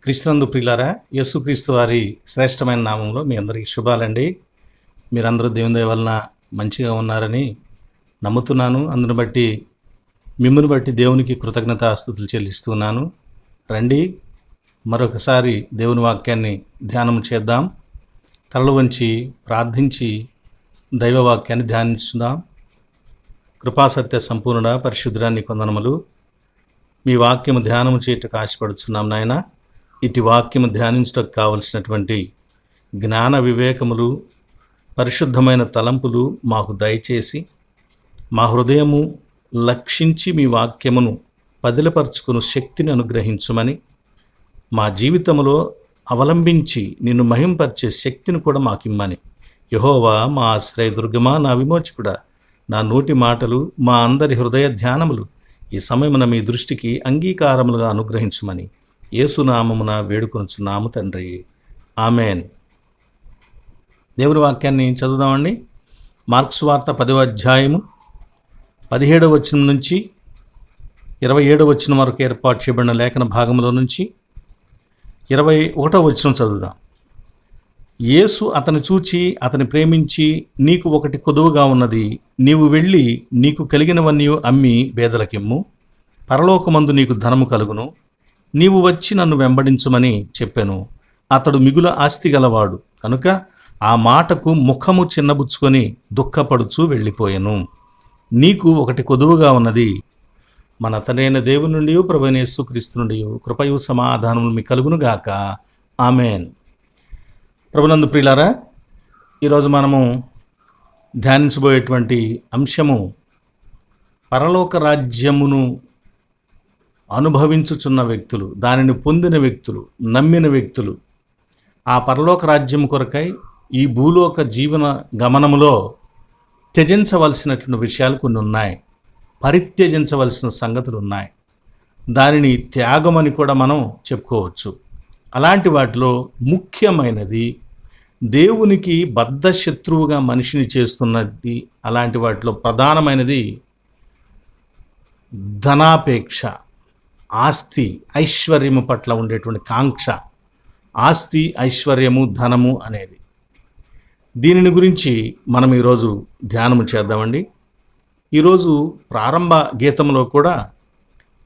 క్రీస్తునందు ప్రియులారా, యేసుక్రీస్తు వారి శ్రేష్టమైన నామంలో మీ అందరికీ శుభాలండి. మీరందరూ దేవుని దయ వలన మంచిగా ఉన్నారని నమ్ముతున్నాను. అందును బట్టి మిమ్మల్ని బట్టి దేవునికి కృతజ్ఞతాస్తుతులు చెల్లిస్తున్నాను. రండి, మరొకసారి దేవుని వాక్యాన్ని ధ్యానం చేద్దాం. తలలు వంచి ప్రార్థించి దైవవాక్యాన్ని ధ్యానించుదాం. కృపాసత్య సంపూర్ణ పరిశుద్ధాన్ని కొందనములు. మీ వాక్యము ధ్యానము చేయటకు ఆశపడుతున్నాం నాయన. ఇటు వాక్యము ధ్యానించటకు కావలసినటువంటి జ్ఞాన వివేకములు, పరిశుద్ధమైన తలంపులు మాకు దయచేసి మా హృదయము లక్షించి మీ వాక్యమును పదిలపరుచుకుని శక్తిని అనుగ్రహించుమని, మా జీవితంలో అవలంబించి నిన్ను మహింపరిచే శక్తిని కూడా మాకిమ్మని. యెహోవా మా ఆశ్రయదుర్గమా, నా విమోచకుడా, నా నోటి మాటలు, మా అందరి హృదయ ధ్యానములు ఈ సమయమున మీ దృష్టికి అంగీకారములుగా అనుగ్రహించుమని యేసునామమున వేడుకొనుచున్నాము తండ్రి, ఆమెన్. దేవుని వాక్యాన్ని చదువుదామండి. మార్క్స్ వార్త 10వ అధ్యాయము 17వ వచనం నుంచి 27వ వచనం వరకు ఏర్పాటు చేయబడిన లేఖన భాగంలో నుంచి 21వ వచనం చదువుదాం. యేసు అతని చూచి అతని ప్రేమించి, నీకు ఒకటి కొదువుగా ఉన్నది, నీవు వెళ్ళి నీకు కలిగినవన్నీ అమ్మి బేదలకిమ్ము, పరలోకమందు నీకు ధనము కలుగును, నీవు వచ్చి నన్ను వెంబడించుమని చెప్పెను. అతడు మిగుల ఆస్తి గలవాడు కనుక ఆ మాటకు ముఖము చిన్నబుచ్చుకొని దుఃఖపడుచు వెళ్ళిపోయెను. నీకు ఒకటి కొదువుగా ఉన్నది. మన తండ్రైన దేవుని నుండి ప్రభువైన యేసుక్రీస్తు నుండి కృపయు సమాధానములు మీకు కలుగునుగాక, ఆమెన్. ప్రభునందు ప్రియులారా, ఈరోజు మనము ధ్యానించబోయేటువంటి అంశము పరలోక రాజ్యమును అనుభవించుచున్న వ్యక్తులు, దానిని పొందిన వ్యక్తులు, నమ్మిన వ్యక్తులు ఆ పరలోక రాజ్యం కొరకై ఈ భూలోక జీవన గమనములో త్యజించవలసినటువంటి విషయాలు కొన్ని ఉన్నాయి, పరిత్యజించవలసిన సంగతులు ఉన్నాయి. దానిని త్యాగమని కూడా మనం చెప్పుకోవచ్చు. అలాంటి వాటిలో ముఖ్యమైనది, దేవునికి బద్ధ శత్రువుగా మనిషిని చేస్తున్నది, అలాంటి వాటిలో ప్రధానమైనది ధనాపేక్ష, ఆస్తి ఐశ్వర్యము పట్ల ఉండేటువంటి కాంక్ష. ఆస్తి, ఐశ్వర్యము, ధనము అనేది, దీనిని గురించి మనం ఈరోజు ధ్యానము చేద్దామండి. ఈరోజు ప్రారంభ గీతంలో కూడా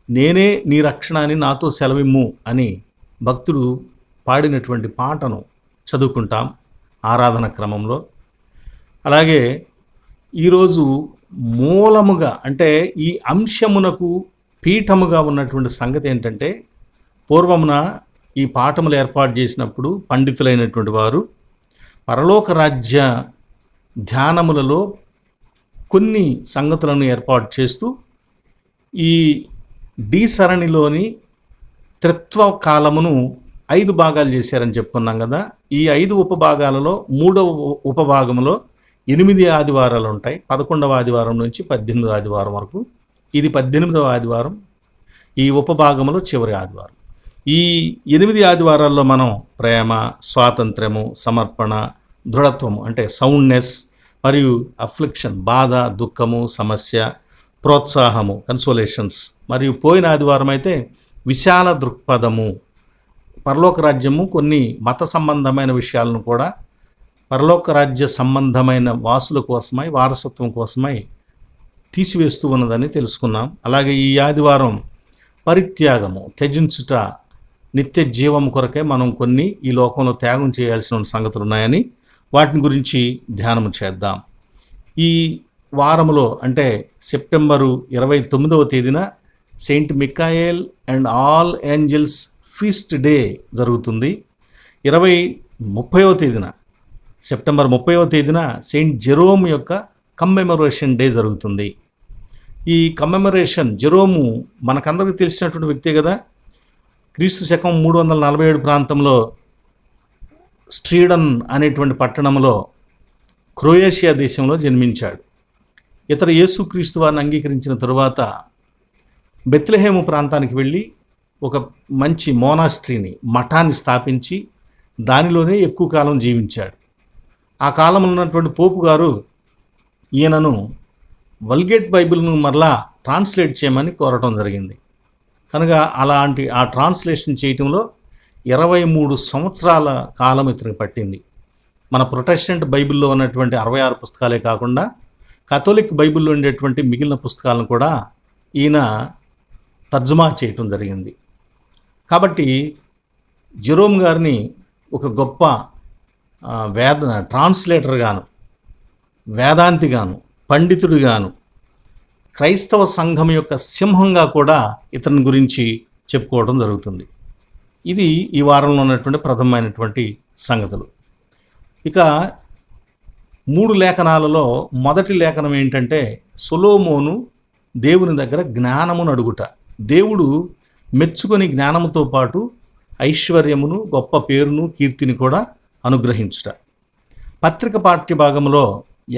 నేనే నీ రక్షణ అని నాతో సెలవిమ్ము అని భక్తుడు పాడినటువంటి పాటను చదువుకుంటాం ఆరాధన క్రమంలో. అలాగే ఈరోజు మూలముగా, అంటే ఈ అంశమునకు పీఠముగా ఉన్నటువంటి సంగతి ఏంటంటే, పూర్వమున ఈ పాఠములు ఏర్పాటు చేసినప్పుడు పండితులైనటువంటి వారు పరలోక రాజ్య ధ్యానములలో కొన్ని సంగతులను ఏర్పాటు చేస్తూ ఈ డి సరణిలోని త్రిత్వ కాలమును 5 భాగాలు చేశారని చెప్పుకున్నాం కదా. ఈ 5 ఉపభాగాలలో 3వ ఉపభాగంలో 8 ఆదివారాలు ఉంటాయి. 11వ ఆదివారం నుంచి 18వ ఆదివారం వరకు. ఇది 18వ ఆదివారం, ఈ ఉపభాగంలో చివరి ఆదివారం. ఈ 8 ఆదివారాల్లో మనం ప్రేమ, స్వాతంత్ర్యము, సమర్పణ, దృఢత్వము అంటే సౌండ్నెస్, మరియు అఫ్లిక్షన్ బాధ, దుఃఖము, సమస్య, ప్రోత్సాహము కన్సోలేషన్స్, మరియు పోయిన ఆదివారం అయితే విశాల దృక్పథము, పరలోక రాజ్యము కొన్ని మత సంబంధమైన విషయాలను కూడా పరలోక రాజ్య సంబంధమైన వాసుల కోసమై, వారసత్వం కోసమై తీసివేస్తూ ఉన్నదని తెలుసుకున్నాం. అలాగే ఈ ఆదివారం పరిత్యాగము, త్యజించుట, నిత్య జీవం కొరకే మనం కొన్ని ఈ లోకంలో త్యాగం చేయాల్సిన సంగతులు ఉన్నాయని వాటిని గురించి ధ్యానం చేద్దాం. ఈ వారములో అంటే సెప్టెంబరు 29వ తేదీన Saint Michael and all angels feast day జరుగుతుంది. 30వ తేదీన, సెప్టెంబర్ 30వ తేదీన సెయింట్ జెరోమ్ యొక్క కమ్మెమరేషన్ డే జరుగుతుంది. ఈ కమ్మెమరేషన్, జెరోము మనకందరికీ తెలిసినటువంటి వ్యక్తే కదా. క్రీస్తు శకం 347 ప్రాంతంలో స్ట్రీడన్ అనేటువంటి పట్టణంలో క్రొయేషియా దేశంలో జన్మించాడు. ఇతర యేసుక్రీస్తు వారిని అంగీకరించిన తరువాత బెత్లెహేము ప్రాంతానికి వెళ్ళి ఒక మంచి మోనాస్ట్రీని, మఠాన్ని స్థాపించి దానిలోనే ఎక్కువ కాలం జీవించాడు. ఆ కాలంలో ఉన్నటువంటి పోపు గారు ఈయనను వల్గేట్ బైబిల్ను మరలా ట్రాన్స్లేట్ చేయమని కోరటం జరిగింది. కనుక అలాంటి ఆ ట్రాన్స్లేషన్ చేయటంలో 23 సంవత్సరాల కాలం ఇతనికి పట్టింది. మన ప్రొటెస్టెంట్ బైబిల్లో ఉన్నటువంటి 66 పుస్తకాలే కాకుండా కథోలిక్ బైబిల్లో ఉండేటువంటి మిగిలిన పుస్తకాలను కూడా ఈయన తర్జుమా చేయటం జరిగింది. కాబట్టి జెరోమ్ గారిని ఒక గొప్ప ట్రాన్స్లేటర్గాను, వేదాంతిగాను, పండితుడిగాను, క్రైస్తవ సంఘం యొక్క సింహంగా కూడా ఇతని గురించి చెప్పుకోవడం జరుగుతుంది. ఇది ఈ వారంలో ఉన్నటువంటి ప్రథమమైనటువంటి సంగతులు. ఇక 3 లేఖనాలలో మొదటి లేఖనం ఏంటంటే సొలొమోను దేవుని దగ్గర జ్ఞానమును అడుగుట. దేవుడు మెచ్చుకొని జ్ఞానముతో పాటు ఐశ్వర్యమును, గొప్ప పేరును, కీర్తిని కూడా అనుగ్రహించుట. పత్రిక పాఠ్యభాగంలో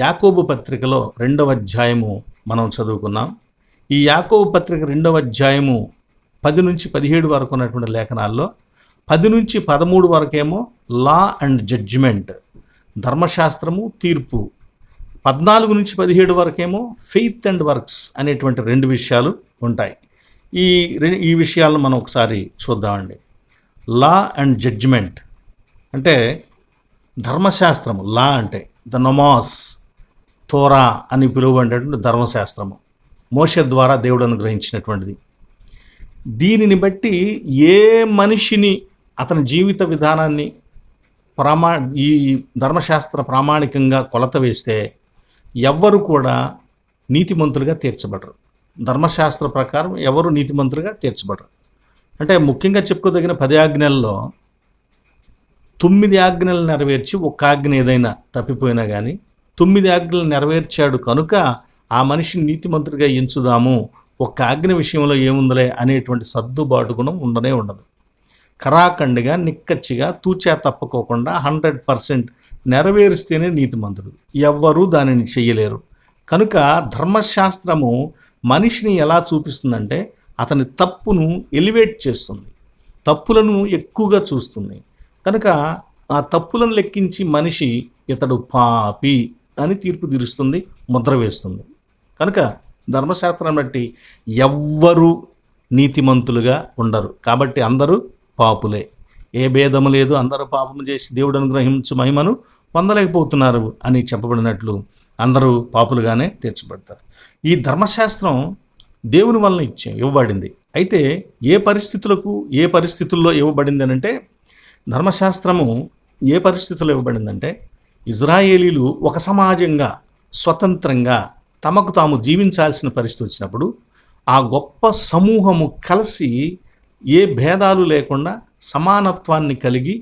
యాకోబు పత్రికలో 2వ అధ్యాయము మనం చదువుకున్నాం. ఈ యాకోబు పత్రిక 2వ అధ్యాయము 10 నుంచి 17 వరకు ఉన్నటువంటి లేఖనాల్లో 10 నుంచి 13 వరకేమో లా అండ్ జడ్జిమెంట్, ధర్మశాస్త్రము, తీర్పు. 14 నుంచి 17 వరకేమో ఫెయిత్ అండ్ వర్క్స్ అనేటువంటి 2 విషయాలు ఉంటాయి. ఈ విషయాలను మనం ఒకసారి చూద్దామండి. లా అండ్ జడ్జిమెంట్ అంటే ధర్మశాస్త్రము. లా అంటే ద నమాస్, తోరా అని పిలువబడేటువంటి ధర్మశాస్త్రము మోషే ద్వారా దేవుడు అనుగ్రహించినటువంటిది. దీనిని బట్టి ఏ మనిషిని అతని జీవిత విధానాన్ని ఈ ధర్మశాస్త్ర ప్రామాణికంగా కొలత వేస్తే ఎవ్వరు కూడా నీతిమంతులుగా తీర్చబడరు. ధర్మశాస్త్ర ప్రకారం ఎవరు నీతిమంతులుగా తీర్చబడరు. అంటే ముఖ్యంగా చెప్పుకోదగిన 10 ఆజ్ఞల్లో 9 ఆజ్ఞలు నెరవేర్చి 1 ఆజ్ఞ ఏదైనా తప్పిపోయినా కానీ 9 ఆజ్ఞలు నెరవేర్చాడు కనుక ఆ మనిషిని నీతిమంతుడిగా ఎంచుదాము, 1 ఆజ్ఞ విషయంలో ఏముందలే అనేటువంటి సర్దుబాటు గుణం ఉండనే ఉండదు. కరాఖండిగా, నిక్కచ్చిగా, తూచా తప్పుకోకుండా 100% నెరవేరిస్తేనే నీతిమంతుడు. ఎవ్వరూ దానిని చెయ్యలేరు. కనుక ధర్మశాస్త్రము మనిషిని ఎలా చూపిస్తుందంటే అతని తప్పును ఎలివేట్ చేస్తుంది, తప్పులను ఎక్కువగా చూస్తుంది. కనుక ఆ తప్పులను లెక్కించి మనిషి ఇతడు పాపి అని తీర్పు తీరుస్తుంది, ముద్ర వేస్తుంది. కనుక ధర్మశాస్త్రం బట్టి ఎవ్వరూ నీతిమంతులుగా ఉండరు. కాబట్టి అందరూ పాపులే, ఏ భేదము లేదు, అందరూ పాపము చేసి దేవుడు అనుగ్రహించు మహిమను పొందలేకపోతున్నారు అని చెప్పబడినట్లు అందరూ పాపులుగానే తీర్చబడతారు. ఈ ధర్మశాస్త్రం దేవుని వలన ఇవ్వబడింది. అయితే ఏ పరిస్థితుల్లో ఇవ్వబడింది అంటే, ధర్మశాస్త్రము ఏ పరిస్థితుల్లో ఇవ్వబడిందంటే, ఇజ్రాయేలీలు ఒక సమాజంగా స్వతంత్రంగా తమకు తాము జీవించాల్సిన పరిస్థితి వచ్చినప్పుడు ఆ గొప్ప సమూహము కలిసి ఏ భేదాలు లేకుండా సమానత్వాన్ని కలిగి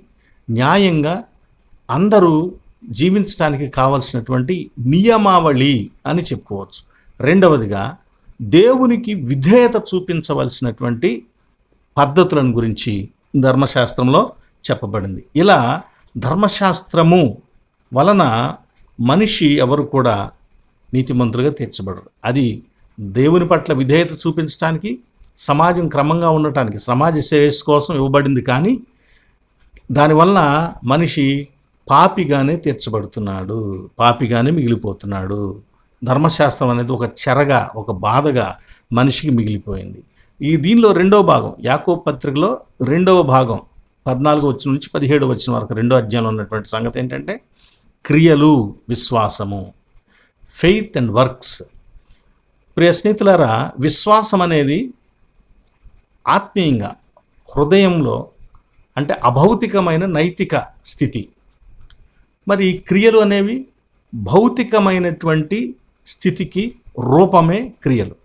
న్యాయంగా అందరూ జీవించడానికి కావలసినటువంటి నియమావళి అని చెప్పుకోవచ్చు. రెండవదిగా దేవునికి విధేయత చూపించవలసినటువంటి పద్ధతులను గురించి ధర్మశాస్త్రంలో చెప్పబడింది. ఇలా ధర్మశాస్త్రము వలన మనిషి ఎవరు కూడా నీతిమంతులుగా తీర్చబడరు. అది దేవుని పట్ల విధేయత చూపించడానికి, సమాజం క్రమంగా ఉండటానికి, సమాజ శ్రేయస్సు కోసం ఇవ్వబడింది. కానీ దానివల్ల మనిషి పాపిగానే తీర్చబడుతున్నాడు, పాపిగానే మిగిలిపోతున్నాడు. ధర్మశాస్త్రం అనేది ఒక చెరగా, ఒక బాధగా మనిషికి మిగిలిపోయింది. దీనిలో 2వ భాగం, యాకోబు పత్రికలో 2వ భాగం 14 వచనం నుంచి 17 వచనం వరకు 2వ అధ్యాయంలో ఉన్నటువంటి సంగతి ఏంటంటే క్రియలు, విశ్వాసము, ఫెయిత్ అండ్ వర్క్స్. ప్రియ స్నేహితులారా, విశ్వాసం అనేది ఆత్మీయంగా హృదయంలో అంటే అభౌతికమైన నైతిక స్థితి. మరి క్రియలు అనేవి భౌతికమైనటువంటి స్థితికి రూపమే క్రియలు.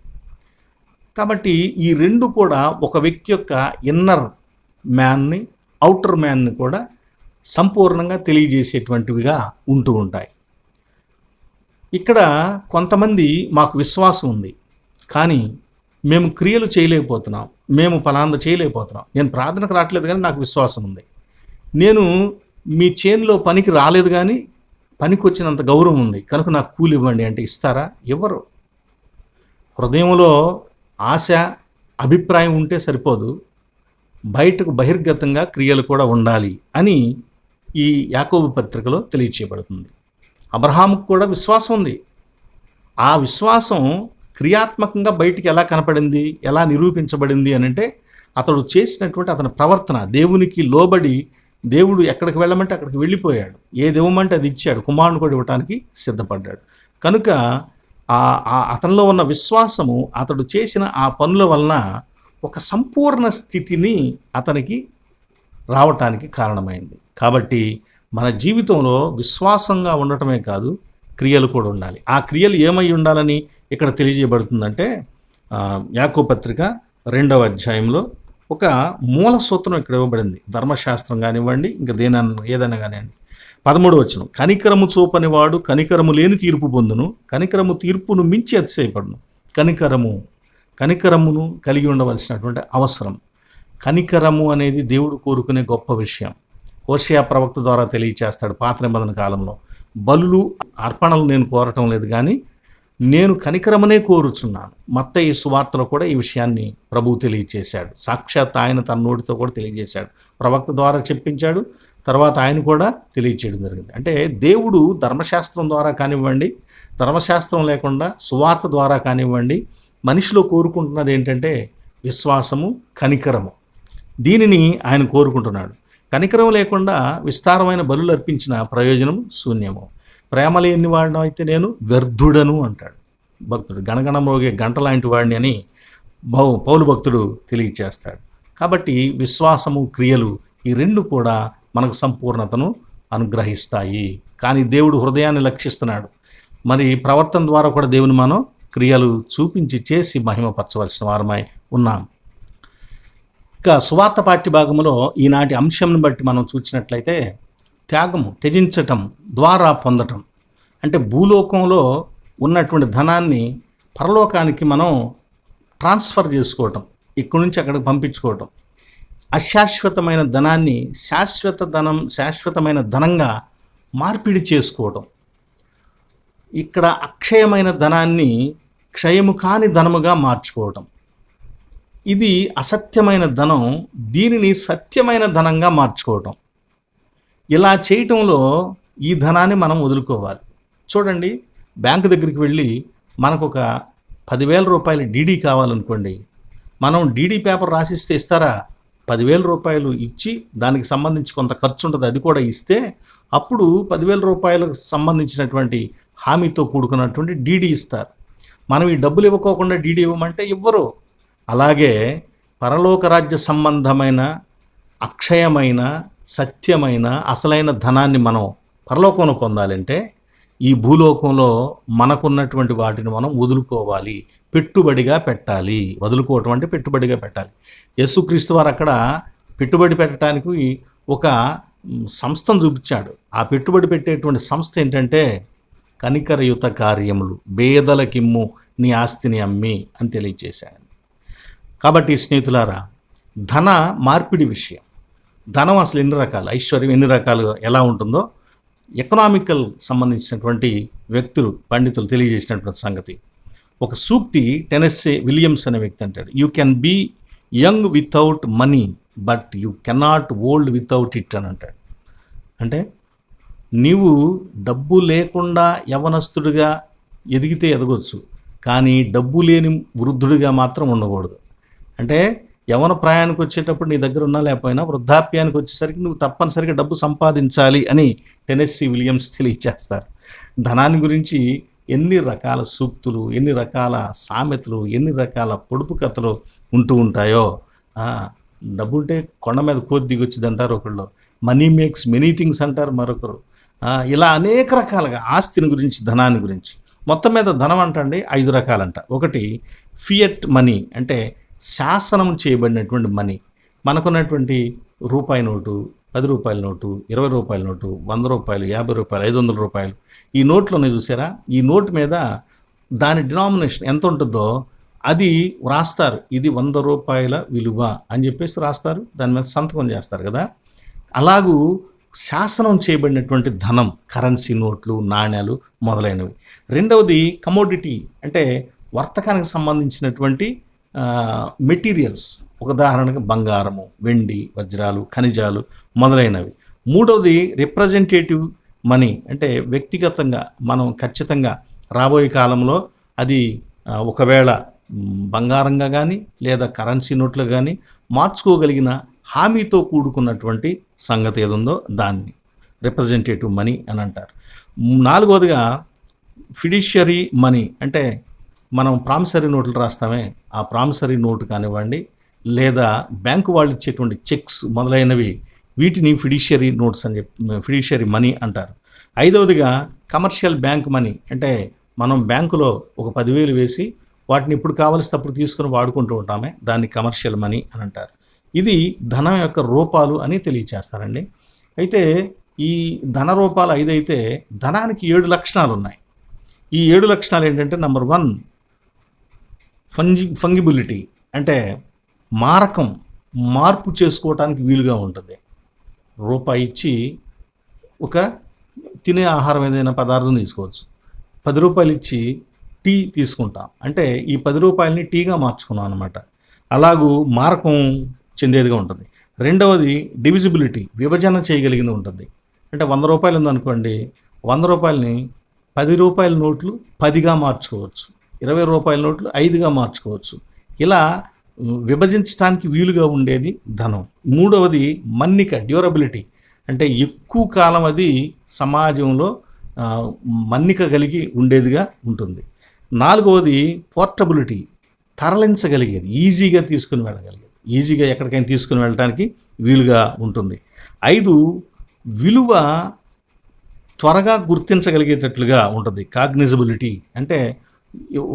కాబట్టి ఈ 2 కూడా ఒక వ్యక్తి యొక్క ఇన్నర్ మ్యాన్ని, అవుటర్ మ్యాన్ని కూడా సంపూర్ణంగా తెలియజేసేటువంటివిగా ఉంటూ ఉంటాయి. ఇక్కడ కొంతమంది మాకు విశ్వాసం ఉంది కానీ మేము క్రియలు చేయలేకపోతున్నాం, మేము ఫలానా చేయలేకపోతున్నాం, నేను ప్రార్థనకు రావట్లేదు కానీ నాకు విశ్వాసం ఉంది, నేను మీ చేనులో పనికి రాలేదు కానీ పనికి వచ్చినంత గౌరవం ఉంది కనుక నాకు కూలి ఇవ్వండి అంటే ఇస్తారా? ఇవ్వరు. హృదయంలో ఆశ, అభిప్రాయం ఉంటే సరిపోదు, బయటకు బహిర్గతంగా క్రియలు కూడా ఉండాలి అని ఈ యాకోబు పత్రికలో తెలియచేయబడుతుంది. అబ్రహాముకు కూడా విశ్వాసం ఉంది. ఆ విశ్వాసం క్రియాత్మకంగా బయటికి ఎలా కనపడింది, ఎలా నిరూపించబడింది అని అంటే అతడు చేసినటువంటి అతని ప్రవర్తన దేవునికి లోబడి దేవుడు ఎక్కడికి వెళ్ళమంటే అక్కడికి వెళ్ళిపోయాడు. ఏది ఇవ్వమంటే అది ఇచ్చాడు. కుమారుని కూడా ఇవ్వటానికి సిద్ధపడ్డాడు. కనుక అతనిలో ఉన్న విశ్వాసము అతడు చేసిన ఆ పనుల వలన ఒక సంపూర్ణ స్థితిని అతనికి రావటానికి కారణమైంది. కాబట్టి మన జీవితంలో విశ్వాసంగా ఉండటమే కాదు, క్రియలు కూడా ఉండాలి. ఆ క్రియలు ఏమై ఉండాలని ఇక్కడ తెలియజేయబడుతుందంటే యాకోబు పత్రిక 2వ అధ్యాయంలో ఒక మూల సూత్రం ఇక్కడ ఇవ్వబడింది. ధర్మశాస్త్రం కానివ్వండి, ఇంకా ఏదైనా కానివ్వండి. 13వ వచనం, కనికరము చూపని వాడు కనికరము లేని తీర్పు పొందును, కనికరము తీర్పును మించి అతిశయపడును. కనికరమును కలిగి ఉండవలసినటువంటి అవసరం. కనికరము అనేది దేవుడు కోరుకునే గొప్ప విషయం. హోషేయ ప్రవక్త ద్వారా తెలియచేస్తాడు పాత నిబంధన కాలంలో, బలులు అర్పణలు నేను కోరటం లేదు కానీ నేను కనికరమనే కోరుచున్నాను. మత్తయి సువార్తలో కూడా ఈ విషయాన్ని ప్రభువు తెలియచేశాడు. సాక్షాత్ ఆయన తన నోటితో కూడా తెలియజేశాడు. ప్రవక్త ద్వారా చెప్పించాడు, తర్వాత ఆయన కూడా తెలియచేయడం జరిగింది. అంటే దేవుడు ధర్మశాస్త్రం ద్వారా కానివ్వండి, ధర్మశాస్త్రం లేకుండా సువార్త ద్వారా కానివ్వండి, మనిషిలో కోరుకుంటున్నది ఏంటంటే విశ్వాసము, కనికరము. దీనిని ఆయన కోరుకుంటున్నాడు. కనికరం లేకుండా విస్తారమైన బలులు అర్పించిన ప్రయోజనం శూన్యము. ప్రేమ లేని వాడిని అయితే నేను వ్యర్థుడను అంటాడు భక్తుడు. గణగణ మోగే గంట లాంటి వాడిని అని పౌలు భక్తుడు తెలియచేస్తాడు. కాబట్టి విశ్వాసము, క్రియలు ఈ రెండు కూడా మనకు సంపూర్ణతను అనుగ్రహిస్తాయి. కానీ దేవుడు హృదయాన్ని లక్షిస్తున్నాడు. మరి ప్రవర్తన ద్వారా కూడా దేవుని మనం క్రియలు చూపించి చేసి మహిమపరచవలసిన వారమై ఉన్నాం. ఇక సువార్త పాఠ్య భాగంలో ఈనాటి అంశంను బట్టి మనం చూసినట్లయితే త్యాగము, త్యజించటం ద్వారా పొందటం. అంటే భూలోకంలో ఉన్నటువంటి ధనాన్ని పరలోకానికి మనం ట్రాన్స్ఫర్ చేసుకోవటం, ఇక్కడి నుంచి అక్కడికి పంపించుకోవటం. అశాశ్వతమైన ధనాన్ని శాశ్వతమైన ధనంగా మార్పిడి చేసుకోవటం. ఇక్కడ అక్షయమైన ధనాన్ని క్షయము కాని ధనముగా మార్చుకోవటం. ఇది అసత్యమైన ధనం, దీనిని సత్యమైన ధనంగా మార్చుకోవటం. ఇలా చేయటంలో ఈ ధనాన్ని మనం వదులుకోవాలి. చూడండి, బ్యాంకు దగ్గరికి వెళ్ళి మనకు ఒక 10,000 రూపాయలు డీడీ కావాలనుకోండి, మనం డీడీ పేపర్ రాసిస్తే ఇస్తారా? 10,000 రూపాయలు ఇచ్చి దానికి సంబంధించి కొంత ఖర్చు ఉంటుంది, అది కూడా ఇస్తే అప్పుడు 10,000 రూపాయలకు సంబంధించినటువంటి హామీతో కూడుకున్నటువంటి డీడీ ఇస్తారు. మనం ఈ డబ్బులు ఇవ్వకోకుండా డీడీ ఇవ్వమంటే ఇవ్వరు. అలాగే పరలోక రాజ్య సంబంధమైన అక్షయమైన సత్యమైన అసలైన ధనాన్ని మనం పరలోకంలో పొందాలంటే ఈ భూలోకంలో మనకున్నటువంటి వాటిని మనం వదులుకోవాలి, పెట్టుబడిగా పెట్టాలి. వదులుకోవటం అంటే పెట్టుబడిగా పెట్టాలి. యేసుక్రీస్తు వారు అక్కడ పెట్టుబడి పెట్టడానికి ఒక సంస్థను చూపించాడు. ఆ పెట్టుబడి పెట్టేటువంటి సంస్థ ఏంటంటే కనికరయుత కార్యములు, పేదలకిమ్ము నీ ఆస్తిని అమ్మి అని తెలియచేశాడు. కాబట్టి స్నేహితులారా, ధన మార్పిడి విషయం, ధనం అసలు ఎన్ని రకాలు, ఐశ్వర్యం ఎన్ని రకాలు ఎలా ఉంటుందో ఎకనామికల్ సంబంధించినటువంటి వ్యక్తులు, పండితులు తెలియజేసినటువంటి సంగతి. ఒక సూక్తి టెనెస్సీ విలియమ్స్ అనే వ్యక్తి అంటాడు, you can be young without money but you cannot old without it అని అంటాడు. అంటే నీవు డబ్బు లేకుండా యవనస్తుడిగా ఎదిగితే ఎదగొచ్చు, కానీ డబ్బు లేని వృద్ధుడిగా మాత్రం ఉండకూడదు. అంటే యవన ప్రయాణానికి వచ్చేటప్పుడు నీ దగ్గర ఉన్నా లేకపోయినా వృద్ధాప్యానికి వచ్చేసరికి నువ్వు తప్పనిసరిగా డబ్బు సంపాదించాలి అని టెనెస్సీ విలియమ్స్ తెలియచేస్తారు. ధనాన్ని గురించి ఎన్ని రకాల సూక్తులు, ఎన్ని రకాల సామెతలు, ఎన్ని రకాల పొడుపు కథలు ఉంటూ ఉంటాయో. డబ్బు ఉంటే కొండ మీద కోతి దిగొచ్చింది అంటారు ఒకళ్ళు, మనీ మేక్స్ మెనీ థింగ్స్ అంటారు మరొకరు. ఇలా అనేక రకాలుగా ఆస్తిని గురించి, ధనాన్ని గురించి. మొత్తం మీద ధనం అంటండి 5 రకాలంట. ఒకటి ఫియట్ మనీ, అంటే శాసనం చేయబడినటువంటి మనీ. మనకున్నటువంటి రూపాయి నోటు, 10 రూపాయల నోటు, 20 రూపాయల నోటు, 100 రూపాయలు, 50 రూపాయలు, 500 రూపాయలు, ఈ నోట్లోనే చూసారా, ఈ నోటు మీద దాని డినామినేషన్ ఎంత ఉంటుందో అది రాస్తారు. ఇది 100 రూపాయల విలువ అని చెప్పేసి రాస్తారు, దాని మీద సంతకం చేస్తారు కదా. అలాగూ శాసనం చేయబడినటువంటి ధనం, కరెన్సీ నోట్లు, నాణ్యాలు మొదలైనవి. రెండవది కమోడిటీ, అంటే వర్తకానికి సంబంధించినటువంటి మెటీరియల్స్, ఉదాహరణకు బంగారము, వెండి, వజ్రాలు, ఖనిజాలు మొదలైనవి. మూడవది రిప్రజెంటేటివ్ మనీ, అంటే వ్యక్తిగతంగా మనం ఖచ్చితంగా రాబోయే కాలంలో అది ఒకవేళ బంగారంగా కానీ లేదా కరెన్సీ నోట్లు కానీ మార్చుకోగలిగిన హామీతో కూడుకున్నటువంటి సంగతి ఏది ఉందో దాన్ని రిప్రజెంటేటివ్ మనీ అని అంటారు. నాలుగవదిగా ఫిడిషియరీ మనీ, అంటే మనం ప్రామిసరీ నోట్లు రాస్తామే, ఆ ప్రామిసరీ నోటు కానివ్వండి లేదా బ్యాంకు వాళ్ళు ఇచ్చేటువంటి చెక్స్ మొదలైనవి, వీటిని ఫిడిషియరీ నోట్స్ అని ఫిడిషియరీ మనీ అంటారు. ఐదవదిగా కమర్షియల్ బ్యాంక్ మనీ, అంటే మనం బ్యాంకులో ఒక 10,000 వేసి వాటిని ఇప్పుడు కావలసినప్పుడు అప్పుడు తీసుకుని వాడుకుంటూ ఉంటామే, దాన్ని కమర్షియల్ మనీ అని అంటారు. ఇది ధనం యొక్క రూపాలు అని తెలియచేస్తారండి. అయితే ఈ ధన రూపాలు 5 అయితే ధనానికి 7 లక్షణాలు ఉన్నాయి. ఈ 7 లక్షణాలు ఏంటంటే, నెంబర్ 1 ఫంగిబిలిటీ, అంటే మార్పు చేసుకోవటానికి వీలుగా ఉంటుంది. రూపాయి ఇచ్చి ఒక తినే ఆహారం ఏదైనా పదార్థం తీసుకోవచ్చు. 10 రూపాయలు ఇచ్చి టీ తీసుకుంటాం, అంటే ఈ 10 రూపాయలని టీగా మార్చుకున్నాం అనమాట. అలాగూ మారకం చెందేదిగా ఉంటుంది. రెండవది డివిజిబిలిటీ, విభజన చేయగలిగింది ఉంటుంది. అంటే 100 రూపాయలు ఉందనుకోండి, 100 రూపాయలని 10 రూపాయల నోట్లు 10గా మార్చుకోవచ్చు, 20 రూపాయల నోట్లు 5గా మార్చుకోవచ్చు. ఇలా విభజించడానికి వీలుగా ఉండేది ధనం. మూడవది మన్నిక, డ్యూరబిలిటీ, అంటే ఎక్కువ కాలం అది సమాజంలో మన్నిక కలిగి ఉండేదిగా ఉంటుంది. నాలుగవది పోర్టబిలిటీ, తరలించగలిగేది, ఈజీగా తీసుకుని వెళ్ళగలిగేది, ఈజీగా ఎక్కడికైనా తీసుకుని వెళ్ళడానికి వీలుగా ఉంటుంది. 5 విలువ త్వరగా గుర్తించగలిగేటట్లుగా ఉంటుంది, కాగ్నిజబిలిటీ, అంటే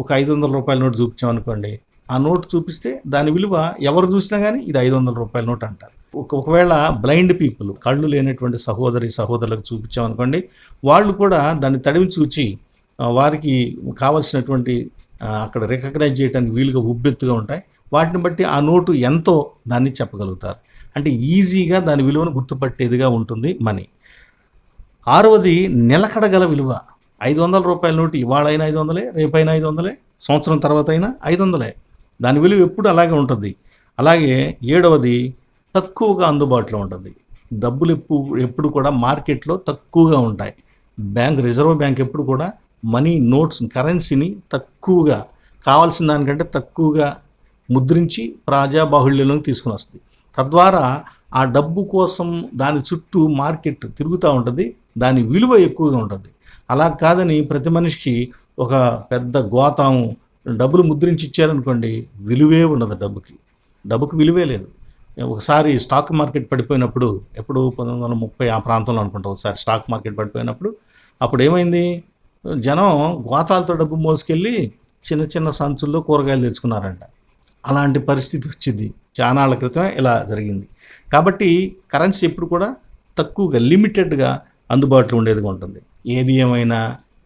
ఒక 500 రూపాయల నోటు చూపించామనుకోండి, ఆ నోటు చూపిస్తే దాని విలువ ఎవరు చూసినా కానీ ఇది 500 రూపాయల నోటు అంటారు. ఒకవేళ బ్లైండ్ పీపుల్, కళ్ళు లేనటువంటి సహోదరులకు చూపించామనుకోండి, వాళ్ళు కూడా దాన్ని తడిమి చూచి వారికి కావలసినటువంటి అక్కడ రికగ్నైజ్ చేయడానికి వీలుగా ఉబ్బెత్తుగా ఉంటాయి. వాటిని బట్టి ఆ నోటు ఎంతో దాన్ని చెప్పగలుగుతారు. అంటే ఈజీగా దాని విలువను గుర్తుపట్టేదిగా ఉంటుంది మనీ. 6వది నిలకడగల విలువ. 500 రూపాయల నోటు ఇవాళైనా 500, రేపైనా 500, సంవత్సరం తర్వాత అయినా 500. దాని విలువ ఎప్పుడు అలాగే ఉంటుంది. అలాగే 7వది తక్కువగా అందుబాటులో ఉంటుంది. డబ్బులు ఎప్పుడు కూడా మార్కెట్లో తక్కువగా ఉంటాయి. రిజర్వ్ బ్యాంక్ ఎప్పుడు కూడా మనీ నోట్స్, కరెన్సీని తక్కువగా, కావాల్సిన దానికంటే తక్కువగా ముద్రించి ప్రజాబాహుళ్యంలోకి తీసుకుని వస్తుంది. తద్వారా ఆ డబ్బు కోసం దాని చుట్టూ మార్కెట్ తిరుగుతూ ఉంటుంది, దాని విలువ ఎక్కువగా ఉంటుంది. అలా కాదని ప్రతి మనిషికి ఒక పెద్ద గోతాం డబ్బులు ముద్రించి ఇచ్చారనుకోండి, విలువే ఉండదు, డబ్బుకి విలువే లేదు. ఒకసారి స్టాక్ మార్కెట్ పడిపోయినప్పుడు, ఎప్పుడు 1930 ఆ ప్రాంతంలో అనుకుంటా, ఒకసారి స్టాక్ మార్కెట్ పడిపోయినప్పుడు అప్పుడు ఏమైంది, జనం గోతాలతో డబ్బు మోసుకెళ్ళి చిన్న చిన్న సంచుల్లో కూరగాయలు తెచ్చుకున్నారంట. అలాంటి పరిస్థితి వచ్చింది చాలా ఏళ్ల క్రితమే, ఇలా జరిగింది. కాబట్టి కరెన్సీ ఎప్పుడు కూడా తక్కువగా, లిమిటెడ్గా అందుబాటులో ఉండేదిగా ఉంటుంది. ఏది ఏమైనా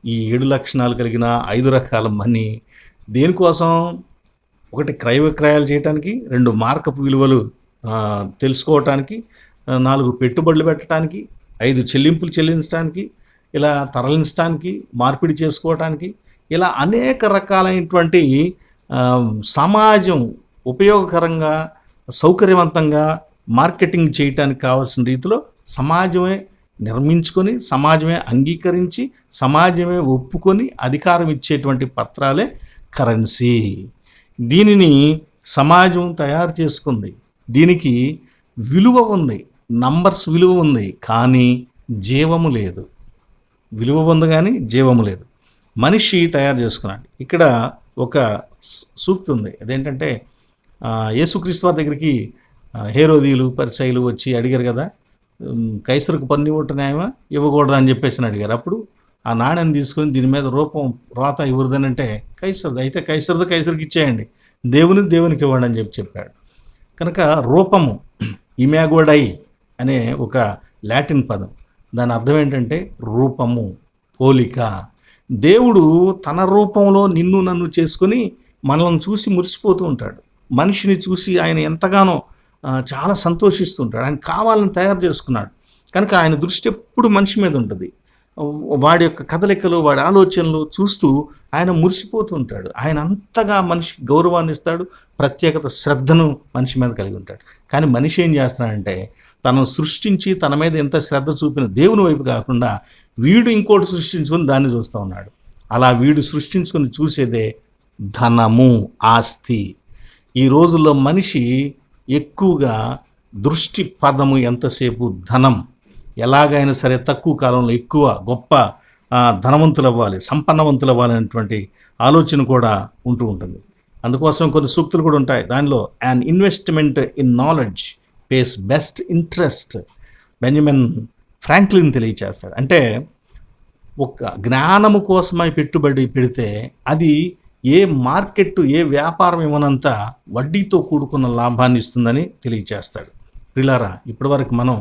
ఈ 7 లక్షణాలు కలిగిన 5 రకాల మనీ దేనికోసం, 1 క్రయ విక్రయాలు చేయడానికి, 2 మార్కపు విలువలు తెలుసుకోవటానికి, 4 పెట్టుబడులు పెట్టడానికి, 5 చెల్లింపులు చెల్లించడానికి, ఇలా తరలించడానికి, మార్పిడి చేసుకోవటానికి, ఇలా అనేక రకాలైనటువంటి సమాజం ఉపయోగకరంగా, సౌకర్యవంతంగా మార్కెటింగ్ చేయటానికి కావాల్సిన రీతిలో సమాజమే నిర్మించుకొని, సమాజమే అంగీకరించి, సమాజమే ఒప్పుకొని అధికారం ఇచ్చేటువంటి పత్రాలే కరెన్సీ. దీనిని సమాజం తయారు చేసుకుంది. దీనికి విలువ ఉంది, నంబర్స్ విలువ ఉంది, కానీ జీవము లేదు. విలువ ఉంది కానీ జీవము లేదు. మనిషి తయారు చేసుకున్నాడు. ఇక్కడ ఒక సూక్తి ఉంది, అదేంటంటే యేసుక్రీస్తు వారి దగ్గరికి హేరోదీయులు, పరిసయ్యులు వచ్చి అడిగారు కదా, కైసరుకు పన్ను ఇవ్వటం న్యాయమా ఇవ్వకూడదా అని చెప్పేసి అడిగారు. అప్పుడు ఆ నాణ్యాన్ని తీసుకొని దీని మీద రాత ఇవ్వరుదనంటే, కైసరుది అయితే కైసరుకి ఇచ్చేయండి, దేవునికి ఇవ్వండి అని చెప్పాడు. కనుక రూపము, ఇమాగోడై అనే ఒక లాటిన్ పదం, దాని అర్థం ఏంటంటే రూపము, పోలిక. దేవుడు తన రూపంలో నిన్ను నన్ను చేసుకొని మనల్ని చూసి మురిసిపోతూ ఉంటాడు. మనిషిని చూసి ఆయన ఎంతగానో చాలా సంతోషిస్తుంటాడు. ఆయన కావాలని తయారు చేసుకున్నాడు కనుక ఆయన దృష్టి ఎప్పుడు మనిషి మీద ఉంటుంది. వాడి యొక్క కదలికలు, వాడి ఆలోచనలు చూస్తూ ఆయన మురిసిపోతూ ఉంటాడు. ఆయన అంతగా మనిషికి గౌరవాన్ని ఇస్తాడు, ప్రత్యేకత, శ్రద్ధను మనిషి మీద కలిగి ఉంటాడు. కానీ మనిషి ఏం చేస్తున్నాడంటే, తనను సృష్టించి తన మీద ఎంత శ్రద్ధ చూపిన దేవుని వైపు కాకుండా వీడు ఇంకోటి సృష్టించుకొని దాన్ని చూస్తూ ఉన్నాడు. అలా వీడు సృష్టించుకొని చూసేదే ధనము, ఆస్తి. ఈ రోజుల్లో మనిషి ఎక్కువగా దృష్టి పదము ఎంతసేపు ధనం, ఎలాగైనా సరే తక్కువ కాలంలో ఎక్కువ గొప్ప ధనవంతులు అవ్వాలి, సంపన్నవంతులు అవ్వాలి అనేటువంటి ఆలోచన కూడా ఉంటూ ఉంటుంది. అందుకోసం కొన్ని సూక్తులు కూడా ఉంటాయి. దానిలో an investment in knowledge pays best interest. Benjamin Franklin తెలియచేస్తాడు. అంటే ఒక జ్ఞానము కోసమై పెట్టుబడి పెడితే అది ఏ మార్కెట్, ఏ వ్యాపారం ఇవ్వనంత వడ్డీతో కూడుకున్న లాభాన్ని ఇస్తుందని తెలియచేస్తాడు. ప్రిలారా, ఇప్పటివరకు మనం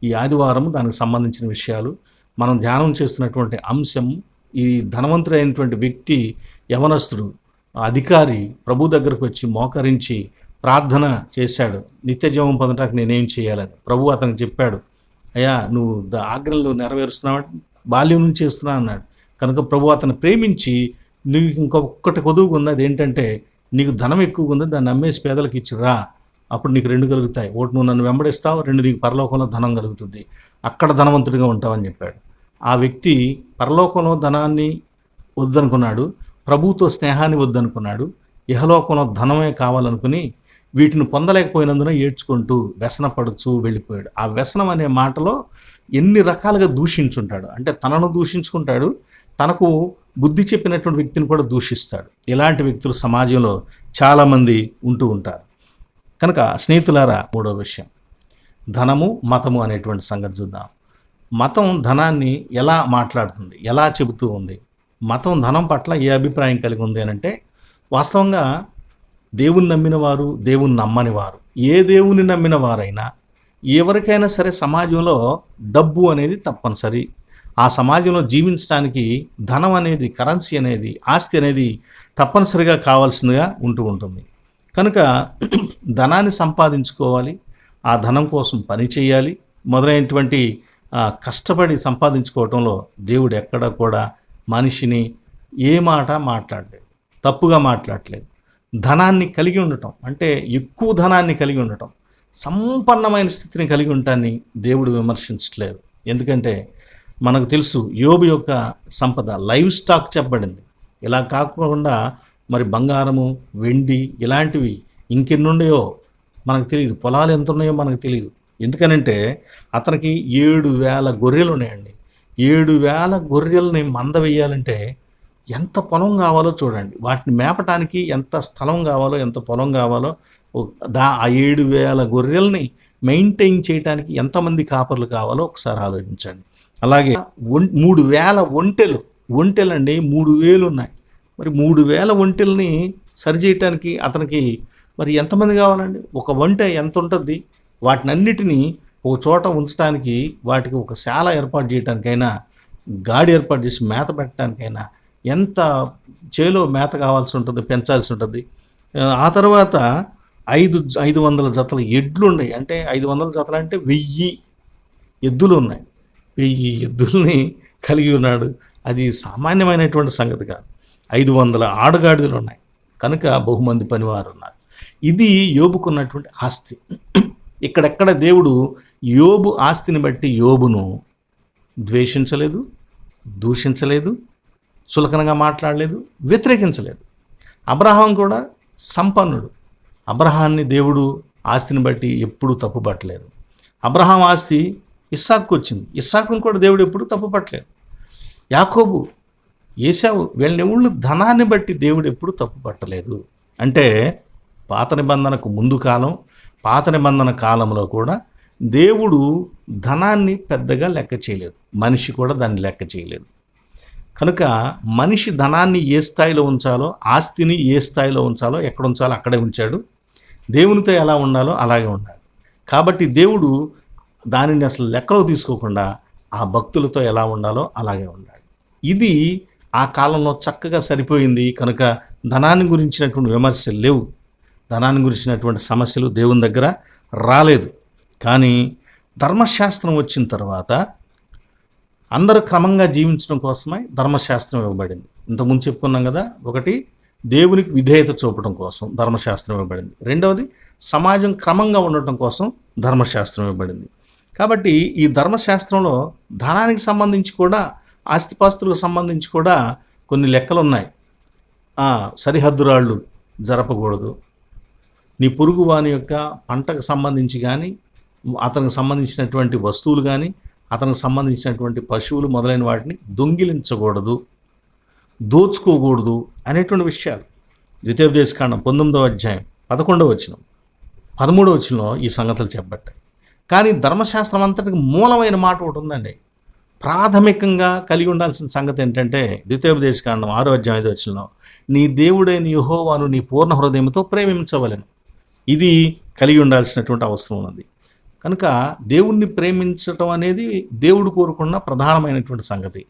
ఈ ఆదివారం దానికి సంబంధించిన విషయాలు మనం ధ్యానం చేస్తున్నటువంటి అంశం, ఈ ధనవంతుడైనటువంటి వ్యక్తి, యవనస్తుడు, అధికారి ప్రభు దగ్గరకు వచ్చి మోకరించి ప్రార్థన చేశాడు. నిత్య జీవం పొందడానికి నేనేం చేయాలని ప్రభు అతనికి చెప్పాడు. అయ్యా, నువ్వు ఆజ్ఞలు నెరవేరుస్తున్నావు, బాల్యం నుంచి చేస్తున్నా అన్నాడు. కనుక ప్రభు అతను ప్రేమించి, నీకు ఇంకొకటి కొదువుగా ఉంది, అదేంటంటే నీకు ధనం ఎక్కువగా ఉంది, దాన్ని అమ్మేసి పేదలకు ఇచ్చిరా, అప్పుడు నీకు 2 కలుగుతాయి. ఒకటి, నువ్వు నన్ను వెంబడిస్తావు, 2 నీకు పరలోకంలో ధనం కలుగుతుంది, అక్కడ ధనవంతుడిగా ఉంటావని చెప్పాడు. ఆ వ్యక్తి పరలోకంలో ధనాన్ని వద్దనుకున్నాడు, ప్రభుతో స్నేహాన్ని వద్దనుకున్నాడు, ఇహలోకంలో ధనమే కావాలనుకుని వీటిని పొందలేకపోయినందున ఏడ్చుకుంటూ వ్యసనపడుచు వెళ్ళిపోయాడు. ఆ వ్యసనం అనే మాటలో ఎన్ని రకాలుగా దూషించుంటాడు. అంటే తనను దూషించుకుంటాడు, తనకు బుద్ధి చెప్పినటువంటి వ్యక్తిని కూడా దూషిస్తాడు. ఇలాంటి వ్యక్తులు సమాజంలో చాలామంది ఉంటూ ఉంటారు. కనుక స్నేహితులారా, 3వ విషయం ధనము, మతము అనేటువంటి సంగతి చూద్దాం. మతం ధనాన్ని ఎలా మాట్లాడుతుంది, ఎలా చెబుతూ ఉంది? మతం ధనం పట్ల ఏ అభిప్రాయం కలిగి ఉంది అని అంటే, వాస్తవంగా దేవుని నమ్మిన వారు, దేవుని నమ్మని వారు, ఏ దేవుని నమ్మిన వారైనా ఎవరికైనా సరే సమాజంలో డబ్బు అనేది తప్పనిసరి. ఆ సమాజంలో జీవించడానికి ధనం అనేది, కరెన్సీ అనేది, ఆస్తి అనేది తప్పనిసరిగా కావాల్సిందిగా ఉంటూ ఉంటుంది. కనుక ధనాన్ని సంపాదించుకోవాలి, ఆ ధనం కోసం పని చేయాలి, మొదలైనటువంటి కష్టపడి సంపాదించుకోవటంలో దేవుడు ఎక్కడ కూడా మనిషిని ఏ మాట మాట్లాడలేదు, తప్పుగా మాట్లాడలేదు. ధనాన్ని కలిగి ఉండటం అంటే ఎక్కువ ధనాన్ని కలిగి ఉండటం, సంపన్నమైన స్థితిని కలిగి ఉండటాన్ని దేవుడు విమర్శించట్లేదు. ఎందుకంటే మనకు తెలుసు, యోబు యొక్క సంపద లైవ్ స్టాక్ చెప్పబడింది. ఇలా కాకుండా మరి బంగారము, వెండి ఇలాంటివి ఇంకెన్నుండయో మనకు తెలియదు, పొలాలు ఎంత ఉన్నాయో మనకు తెలియదు. ఎందుకనంటే అతనికి 7,000 గొర్రెలు ఉన్నాయండి. 7,000 గొర్రెల్ని మంద వేయాలంటే ఎంత పొలం కావాలో చూడండి. వాటిని మేపటానికి ఎంత స్థలం కావాలో, ఎంత పొలం కావాలో, ఆ 7,000 గొర్రెల్ని మెయింటైన్ చేయడానికి ఎంతమంది కాపర్లు కావాలో ఒకసారి ఆలోచించండి. అలాగే 3,000 ఒంటెలండి, 3,000 ఉన్నాయి. మరి 3,000 ఒంటెల్ని సరిచేయటానికి అతనికి మరి ఎంతమంది కావాలండి? ఒక ఒంటె ఎంత ఉంటుంది? వాటినన్నిటినీ ఒక చోట ఉంచడానికి, వాటికి ఒక శాల ఏర్పాటు చేయడానికైనా, గాడి ఏర్పాటు చేసి మేత పెట్టడానికైనా ఎంత చేలో మేత కావాల్సి ఉంటుంది, పెంచాల్సి ఉంటుంది. ఆ తర్వాత 500 జతల ఎడ్లు ఉన్నాయి. అంటే 500 జతలు అంటే 1000 ఎద్దులు ఉన్నాయి. 1000 ఎద్దుల్ని కలిగి ఉన్నాడు. అది సామాన్యమైనటువంటి సంగతి కాదు. 500 ఆడగాడిదలు ఉన్నాయి. కనుక బహుమంది పనివారు ఉన్నారు. ఇది యోబుకున్నటువంటి ఆస్తి. ఇక్కడెక్కడ దేవుడు యోబు ఆస్తిని బట్టి యోబును ద్వేషించలేదు, దూషించలేదు, చులకనగా మాట్లాడలేదు, వ్యతిరేకించలేదు. అబ్రహాం కూడా సంపన్నుడు. అబ్రహాన్ని దేవుడు ఆస్తిని బట్టి ఎప్పుడూ తప్పుపట్టలేదు. అబ్రహాం ఆస్తి ఇస్సాకుకు వచ్చింది. ఇస్సాకును కూడా దేవుడు ఎప్పుడూ తప్పుపట్టలేదు. యాకోబు, ఏశావు, వీళ్ళెవళ్ళు ధనాన్ని బట్టి దేవుడు ఎప్పుడూ తప్పుపట్టలేదు. అంటే పాత నిబంధనకు ముందు కాలం, పాత నిబంధన కాలంలో కూడా దేవుడు ధనాన్ని పెద్దగా లెక్క చేయలేదు. మనిషి కూడా దాన్ని లెక్క చేయలేదు. కనుక మనిషి ధనాన్ని ఏ స్థాయిలో ఉంచాలో, ఆస్తిని ఏ స్థాయిలో ఉంచాలో, ఎక్కడ ఉంచాలో అక్కడే ఉంచాడు. దేవునితో ఎలా ఉండాలో అలాగే ఉండాలి. కాబట్టి దేవుడు దానిని అసలు లెక్కలో తీసుకోకుండా ఆ భక్తులతో ఎలా ఉండాలో అలాగే ఉండాలి. ఇది ఆ కాలంలో చక్కగా సరిపోయింది. కనుక ధనాన్ని గురించినటువంటి విమర్శలు లేవు, ధనాన్ని గురించినటువంటి సమస్యలు దేవుని దగ్గర రాలేదు. కానీ ధర్మశాస్త్రం వచ్చిన తర్వాత అందరూ క్రమంగా జీవించడం కోసమై ధర్మశాస్త్రం ఇవ్వబడింది. ఇంతకుముందు చెప్పుకున్నాం కదా, ఒకటి దేవునికి విధేయత చూపడం కోసం ధర్మశాస్త్రం ఇవ్వబడింది. రెండవది సమాజం క్రమంగా ఉండటం కోసం ధర్మశాస్త్రం ఇవ్వబడింది. కాబట్టి ఈ ధర్మశాస్త్రంలో ధనానికి సంబంధించి కూడా, ఆస్తిపాస్తులకు సంబంధించి కూడా కొన్ని లెక్కలు ఉన్నాయి. సరిహద్దురాళ్ళు జరపకూడదు, నీ పొరుగు వాని యొక్క పంటకు సంబంధించి కానీ, అతనికి సంబంధించినటువంటి వస్తువులు కానీ, అతనికి సంబంధించినటువంటి పశువులు మొదలైన వాటిని దొంగిలించకూడదు, దోచుకోకూడదు అనేటువంటి విషయాలు ద్వితీయోపదేశకాండం 19వ అధ్యాయం 11వ వచనం 13వ వచనంలో ఈ సంగతులు చెప్పబట్టాయి. కానీ ధర్మశాస్త్రం అంతటికి మూలమైన మాట ఒకటి ఉందండి. ప్రాథమికంగా కలిగి ఉండాల్సిన సంగతి ఏంటంటే ద్వితీయోపదేశకాండం 6వ అధ్యాయం 5వ వచనంలో, నీ దేవుడైన యెహోవాను నీ పూర్ణ హృదయంతో ప్రేమించవలెను. ఇది కలిగి ఉండాల్సినటువంటి అవసరం ఉన్నది. కనుక దేవుణ్ణి ప్రేమించటం అనేది దేవుడు కోరుకున్న ప్రధానమైనటువంటి సంగతి.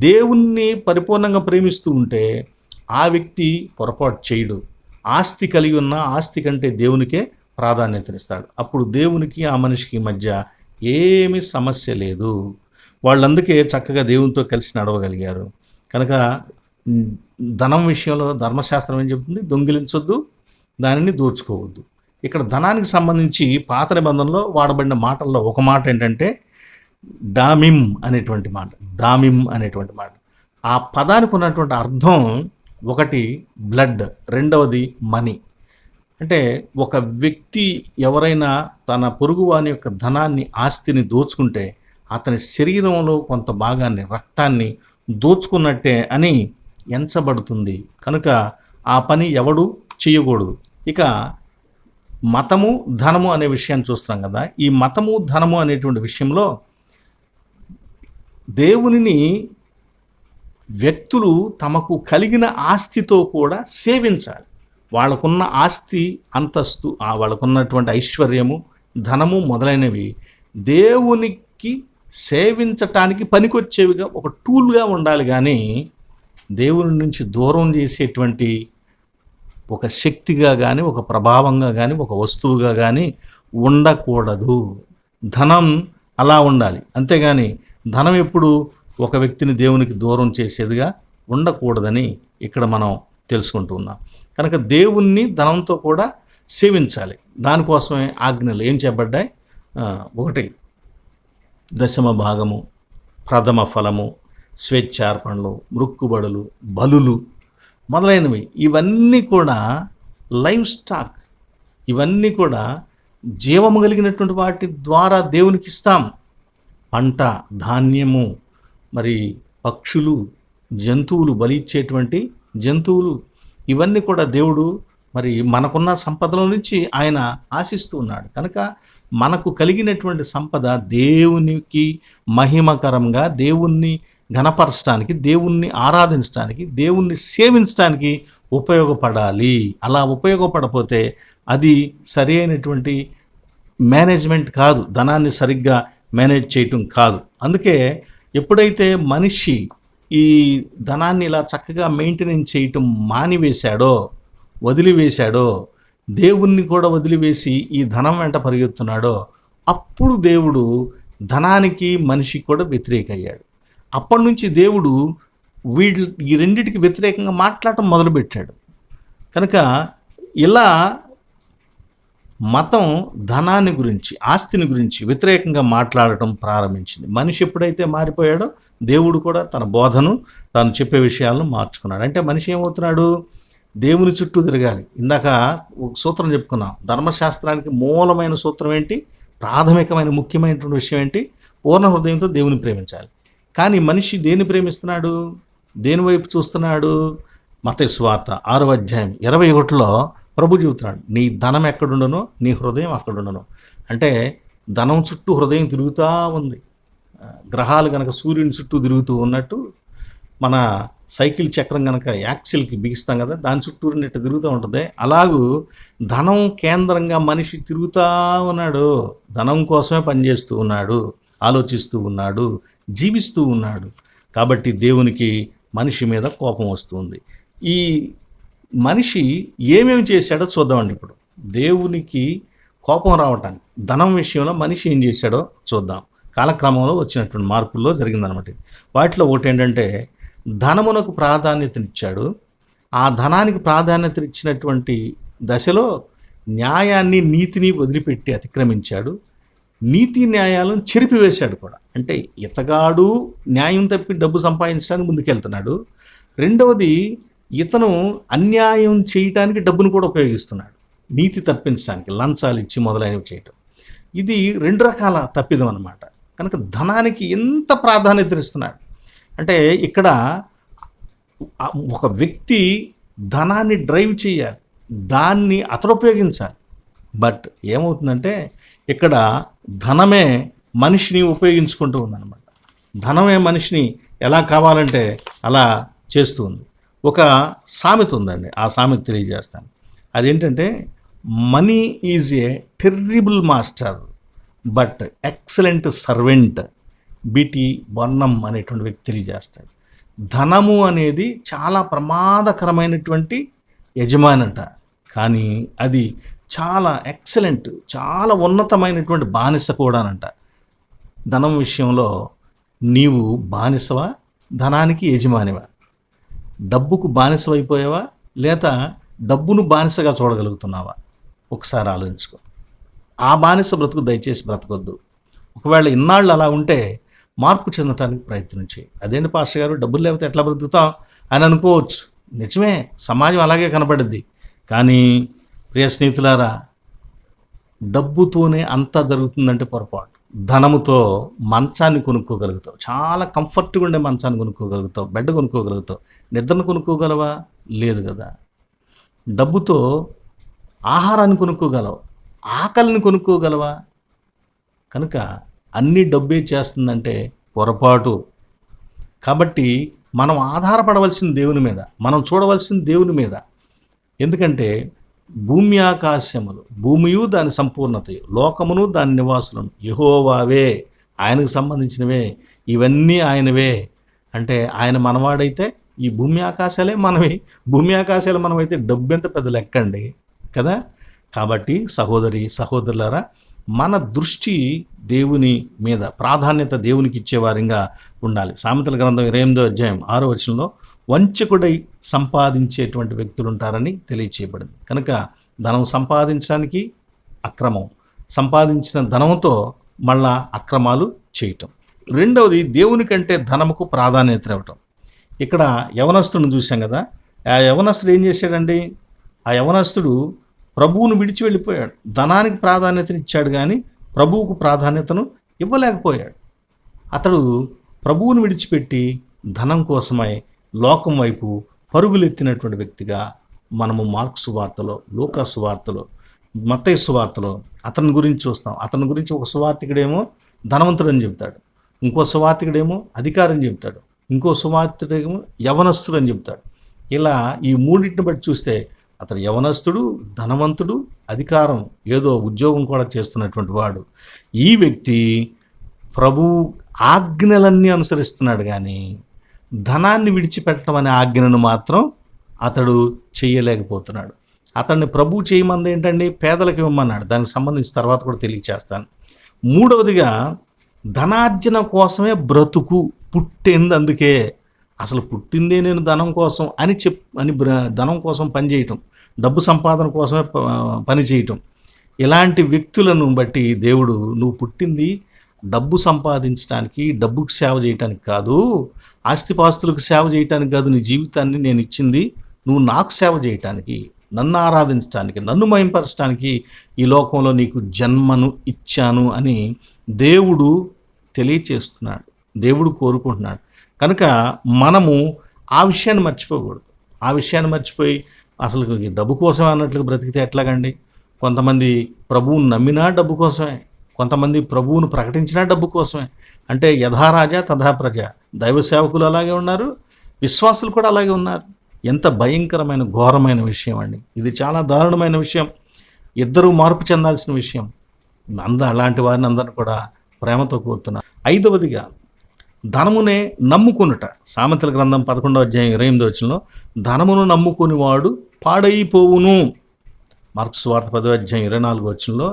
దేవుణ్ణి పరిపూర్ణంగా ప్రేమిస్తూ ఉంటే ఆ వ్యక్తి పొరపాటు చేయడు. ఆస్తి కలిగి ఉన్న ఆస్తి కంటే దేవునికే ప్రాధాన్యతనిస్తాడు. అప్పుడు దేవునికి ఆ మనిషికి మధ్య ఏమీ సమస్య లేదు. వాళ్ళందుకే చక్కగా దేవునితో కలిసి నడవగలిగారు. కనుక ధనం విషయంలో ధర్మశాస్త్రం ఏం చెబుతుంది? దొంగిలించొద్దు, దానిని దోచుకోవద్దు. ఇక్కడ ధనానికి సంబంధించి పాత నిబంధనలో వాడబడిన మాటల్లో ఒక మాట ఏంటంటే దామిం అనేటువంటి మాట. దామిం అనేటువంటి మాట, ఆ పదానికి ఉన్నటువంటి అర్థం ఒకటి బ్లడ్, రెండవది మనీ. అంటే ఒక వ్యక్తి ఎవరైనా తన పొరుగువాని యొక్క ధనాన్ని, ఆస్తిని దోచుకుంటే అతని శరీరంలో కొంత భాగాన్ని, రక్తాన్ని దోచుకున్నట్టే అని ఎంచబడుతుంది. కనుక ఆ పని ఎవడు చేయకూడదు. ఇక మతము, ధనము అనే విషయాన్ని చూస్తాం కదా. ఈ మతము, ధనము అనేటువంటి విషయంలో దేవునిని వ్యక్తులు తమకు కలిగిన ఆస్తితో కూడా సేవించాలి. వాళ్ళకున్న ఆస్తి, అంతస్తు, వాళ్ళకున్నటువంటి ఐశ్వర్యము, ధనము మొదలైనవి దేవునికి సేవించటానికి పనికొచ్చేవిగా ఒక టూల్గా ఉండాలి. కానీ దేవుని నుంచి దూరం చేసేటువంటి ఒక శక్తిగా కానీ, ఒక ప్రభావంగా కానీ, ఒక వస్తువుగా కానీ ఉండకూడదు. ధనం అలా ఉండాలి. అంతేగాని ధనం ఎప్పుడు ఒక వ్యక్తిని దేవునికి దూరం చేసేదిగా ఉండకూడదని ఇక్కడ మనం తెలుసుకుంటూ ఉన్నాం. కనుక దేవుణ్ణి ధనంతో కూడా సేవించాలి. దానికోసమే ఆజ్ఞలు ఏం చెప్పబడ్డాయి? ఒకటి, దశమ భాగము, ప్రథమ ఫలము, స్వేచ్ఛార్పణలు, మృక్కుబడులు, బలులు మొదలైనవి. ఇవన్నీ కూడా లైవ్ స్టాక్, ఇవన్నీ కూడా జీవము కలిగినటువంటి వాటి ద్వారా దేవునికి ఇస్తాం. పంట, ధాన్యము, మరి పక్షులు, జంతువులు, బలి ఇచ్చేటువంటి జంతువులు, ఇవన్నీ కూడా దేవుడు మరి మనకున్న సంపదల నుంచి ఆయన ఆశిస్తూ ఉన్నాడు. కనుక మనకు కలిగినటువంటి సంపద దేవునికి మహిమకరంగా, దేవుణ్ణి ఘనపరచడానికి, దేవుణ్ణి ఆరాధించడానికి, దేవుణ్ణి సేవించడానికి ఉపయోగపడాలి. అలా ఉపయోగపడపోతే అది సరి అయినటువంటి మేనేజ్మెంట్ కాదు, ధనాన్ని సరిగ్గా మేనేజ్ చేయటం కాదు. అందుకే ఎప్పుడైతే మనిషి ఈ ధనాన్ని ఇలా చక్కగా మెయింటెనెన్స్ చేయటం మానివేశాడో, వదిలివేశాడో, దేవుణ్ణి కూడా వదిలివేసి ఈ ధనం వెంట పరిగెత్తున్నాడో, అప్పుడు దేవుడు ధనానికి, మనిషికి కూడా వ్యతిరేకయ్యాడు. అప్పటి నుంచి దేవుడు ఈ రెండిటికి వ్యతిరేకంగా మాట్లాడటం మొదలుపెట్టాడు. కనుక ఇలా మతం ధనాన్ని గురించి, ఆస్తిని గురించి వ్యతిరేకంగా మాట్లాడటం ప్రారంభించింది. మనిషి ఎప్పుడైతే మారిపోయాడో దేవుడు కూడా తన బోధను, తాను చెప్పే విషయాలను మార్చుకున్నాడు. అంటే మనిషి ఏమవుతున్నాడు? దేవుని చుట్టూ తిరగాలి. ఇందాక ఒక సూత్రం చెప్పుకున్నాం. ధర్మశాస్త్రానికి మూలమైన సూత్రం ఏంటి? ప్రాథమికమైన ముఖ్యమైనటువంటి విషయం ఏంటి? పూర్ణ హృదయంతో దేవుని ప్రేమించాలి. కానీ మనిషి దేన్ని ప్రేమిస్తున్నాడు? దేని వైపు చూస్తున్నాడు? మత్తయి సువార్త 6వ అధ్యాయం 21లో ప్రభు చెబుతున్నాడు, నీ ధనం ఎక్కడుండనో నీ హృదయం అక్కడుండను. అంటే ధనం చుట్టూ హృదయం తిరుగుతూ ఉంది. గ్రహాలు కనుక సూర్యుని చుట్టూ తిరుగుతూ ఉన్నట్టు, మన సైకిల్ చక్రం కనుక యాక్సిల్కి బిగిస్తాం కదా, దాని చుట్టూ నెట్టు తిరుగుతూ ఉంటుంది. అలాగూ ధనం కేంద్రంగా మనిషి తిరుగుతూ ఉన్నాడు. ధనం కోసమే పనిచేస్తూ ఉన్నాడు, ఆలోచిస్తూ ఉన్నాడు, జీవిస్తూ ఉన్నాడు. కాబట్టి దేవునికి మనిషి మీద కోపం వస్తుంది. ఈ మనిషి ఏమేమి చేశాడో చూద్దామండి. ఇప్పుడు దేవునికి కోపం రావటానికి ధనం విషయంలో మనిషి ఏం చేశాడో చూద్దాం. కాలక్రమంలో వచ్చినటువంటి మార్పుల్లో జరిగిందనమాట. వాటిలో ఒకటి ఏంటంటే, ధనమునకు ప్రాధాన్యతనిచ్చాడు. ఆ ధనానికి ప్రాధాన్యతనిచ్చినటువంటి దశలో న్యాయాన్ని, నీతిని వదిలిపెట్టి అతిక్రమించాడు. నీతి న్యాయాలను చెరిపివేశాడు కూడా. అంటే ఇతగాడు న్యాయం తప్పి డబ్బు సంపాదించడానికి ముందుకెళ్తున్నాడు. రెండవది, ఇతను అన్యాయం చేయటానికి డబ్బును కూడా ఉపయోగిస్తున్నాడు, నీతి తప్పించడానికి లంచాలు ఇచ్చి మొదలైనవి చేయటం. ఇది రెండు రకాల తప్పిదం అన్నమాట. కనుక ధనానికి ఎంత ప్రాధాన్యత ఇస్తున్నాడు అంటే, ఇక్కడ ఒక వ్యక్తి ధనాన్ని డ్రైవ్ చేయాలి, దాన్ని అతడు ఉపయోగించాలి. బట్ ఏమవుతుందంటే, ఇక్కడ ధనమే మనిషిని ఉపయోగించుకుంటూ ఉందన్నమాట. ధనమే మనిషిని ఎలా కావాలంటే అలా చేస్తూ ఉంది. ఒక సామెత ఉందండి, ఆ సామెత తెలియజేస్తాను. అదేంటంటే, money is a terrible master but excellent servant. B T Barnum అనేటువంటి వ్యక్తి తెలియజేస్తాడు. ధనము అనేది చాలా ప్రమాదకరమైనటువంటి యజమానంట, కానీ అది చాలా ఎక్సలెంట్, చాలా ఉన్నతమైనటువంటి బానిస కూడానంట. ధనం విషయంలో నీవు బానిసవా, ధనానికి యజమానివా? డబ్బుకు బానిసవైపోయావా, లేదా డబ్బును బానిసగా చూడగలుగుతున్నావా? ఒకసారి ఆలోచించుకో. ఆ బానిస బ్రతుకు దయచేసి బ్రతకొద్దు. ఒకవేళ ఇన్నాళ్ళు అలా ఉంటే మార్పు చెందటానికి ప్రయత్నం చేయి. అదేంటి పాస్టర్ గారు, డబ్బులు లేకపోతే ఎట్లా బ్రతుకుతాం అని అనుకోవచ్చు. నిజమే, సమాజం అలాగే కనపడుద్ది. కానీ ప్రియ స్నేహితులారా, డబ్బుతోనే అంతా జరుగుతుందంటే పొరపాటు. ధనముతో మంచాన్ని కొనుక్కోగలుగుతావు, చాలా కంఫర్ట్గా ఉండే మంచాన్ని కొనుక్కోగలుగుతావు, బెడ్ కొనుక్కోగలుగుతావు. నిద్రను కొనుక్కోగలవా? లేదు కదా. డబ్బుతో ఆహారాన్ని కొనుక్కోగలవు, ఆకలిని కొనుక్కోగలవా? కనుక అన్ని డబ్బే చేస్తుందంటే పొరపాటు. కాబట్టి మనం ఆధారపడవలసిన దేవుని మీద, మనం చూడవలసిన దేవుని మీద. ఎందుకంటే భూమి ఆకాశములు, భూమియు దాని సంపూర్ణతయు, లోకమును దాని నివాసులను యెహోవావే, ఆయనకు సంబంధించినవే, ఇవన్నీ ఆయనవే. అంటే ఆయన మనవాడైతే ఈ భూమి ఆకాశాలే మనవి. భూమి ఆకాశాలు మనమైతే డబ్బు ఎంత పెద్ద లెక్కండి కదా. కాబట్టి సహోదరి సహోదరులారా, మన దృష్టి దేవుని మీద, ప్రాధాన్యత దేవునికి ఇచ్చేవారిగా ఉండాలి. సామెతల గ్రంథం 28వ అధ్యాయం 6వ వచనంలో వంచకుడై సంపాదించేటువంటి వ్యక్తులు ఉంటారని తెలియచేయబడింది. కనుక ధనం సంపాదించడానికి అక్రమం, సంపాదించిన ధనంతో మళ్ళా అక్రమాలు చేయటం. రెండవది, దేవుని కంటే ధనముకు ప్రాధాన్యత ఇవ్వటం. ఇక్కడ యవనస్తుడిని చూసాం కదా. ఆ యవనస్తుడు ఏం చేశాడండి? ఆ యవనస్తుడు ప్రభువును విడిచి వెళ్ళిపోయాడు. ధనానికి ప్రాధాన్యతనిచ్చాడు కానీ ప్రభువుకు ప్రాధాన్యతను ఇవ్వలేకపోయాడు. అతడు ప్రభువును విడిచిపెట్టి ధనం కోసమై లోకం వైపు పరుగులెత్తినటువంటి వ్యక్తిగా మనము మార్కు సువార్తలో, లూకా సువార్తలో, మత్తయి సువార్తలో అతని గురించి చూస్తాం. అతని గురించి ఒక సువార్తికుడేమో ధనవంతుడు అని చెప్తాడు, ఇంకో సువార్తికుడేమో అధికారం చెప్తాడు, ఇంకో సువార్తికుడేమో యవనస్తుడు అని చెప్తాడు. ఇలా ఈ మూడింటిని బట్టి చూస్తే అతడు యవనస్తుడు, ధనవంతుడు, అధికారం, ఏదో ఉద్యోగం కూడా చేస్తున్నటువంటి వాడు. ఈ వ్యక్తి ప్రభు ఆజ్ఞలన్నీ అనుసరిస్తున్నాడు కానీ ధనాన్ని విడిచిపెట్టడం అనే ఆజ్ఞను మాత్రం అతడు చేయలేకపోతున్నాడు. అతన్ని ప్రభు చేయమంది ఏంటండి? పేదలకు ఇవ్వమన్నాడు. దానికి సంబంధించి తర్వాత కూడా తెలియచేస్తాను. మూడవదిగా, ధనార్జన కోసమే బ్రతుకు, పుట్టింది అందుకే. అసలు పుట్టిందే నేను ధనం కోసం అని ధనం కోసం పనిచేయటం, డబ్బు సంపాదన కోసమే పని చేయటం. ఇలాంటి వ్యక్తులను బట్టి దేవుడు, నువ్వు పుట్టింది డబ్బు సంపాదించడానికి, డబ్బుకు సేవ చేయటానికి కాదు, ఆస్తిపాస్తులకు సేవ చేయటానికి కాదు, నీ జీవితాన్ని నేను ఇచ్చింది నువ్వు నాకు సేవ చేయటానికి, నన్ను ఆరాధించడానికి, నన్ను మహింపరచడానికి ఈ లోకంలో నీకు జన్మను ఇచ్చాను అని దేవుడు తెలియచేస్తున్నాడు, దేవుడు కోరుకుంటున్నాడు. కనుక మనము ఆ విషయాన్ని మర్చిపోకూడదు. ఆ విషయాన్ని మర్చిపోయి అసలు డబ్బు కోసమే అన్నట్లుగా బ్రతికితే ఎట్లాగండి? కొంతమంది ప్రభువును నమ్మినా డబ్బు కోసమే, కొంతమంది ప్రభువును ప్రకటించినా డబ్బు కోసమే. అంటే యథారాజా తథా ప్రజ. దైవ సేవకులు అలాగే ఉన్నారు, విశ్వాసులు కూడా అలాగే ఉన్నారు. ఎంత భయంకరమైన ఘోరమైన విషయం అండి ఇది. చాలా దారుణమైన విషయం. ఇద్దరూ మార్పు చెందాల్సిన విషయం. అలాంటి వారిని అందరిని కూడా ప్రేమతో కోరుతున్నారు. ఐదవదిగా, ధనమునే నమ్ముకునుట. సామెతల గ్రంథం 11వ అధ్యాయం 28వ వచనంలో ధనమును నమ్ముకుని వాడు పాడైపోవును. మార్కు సువార్త 10వ అధ్యాయం 24వ వచనంలో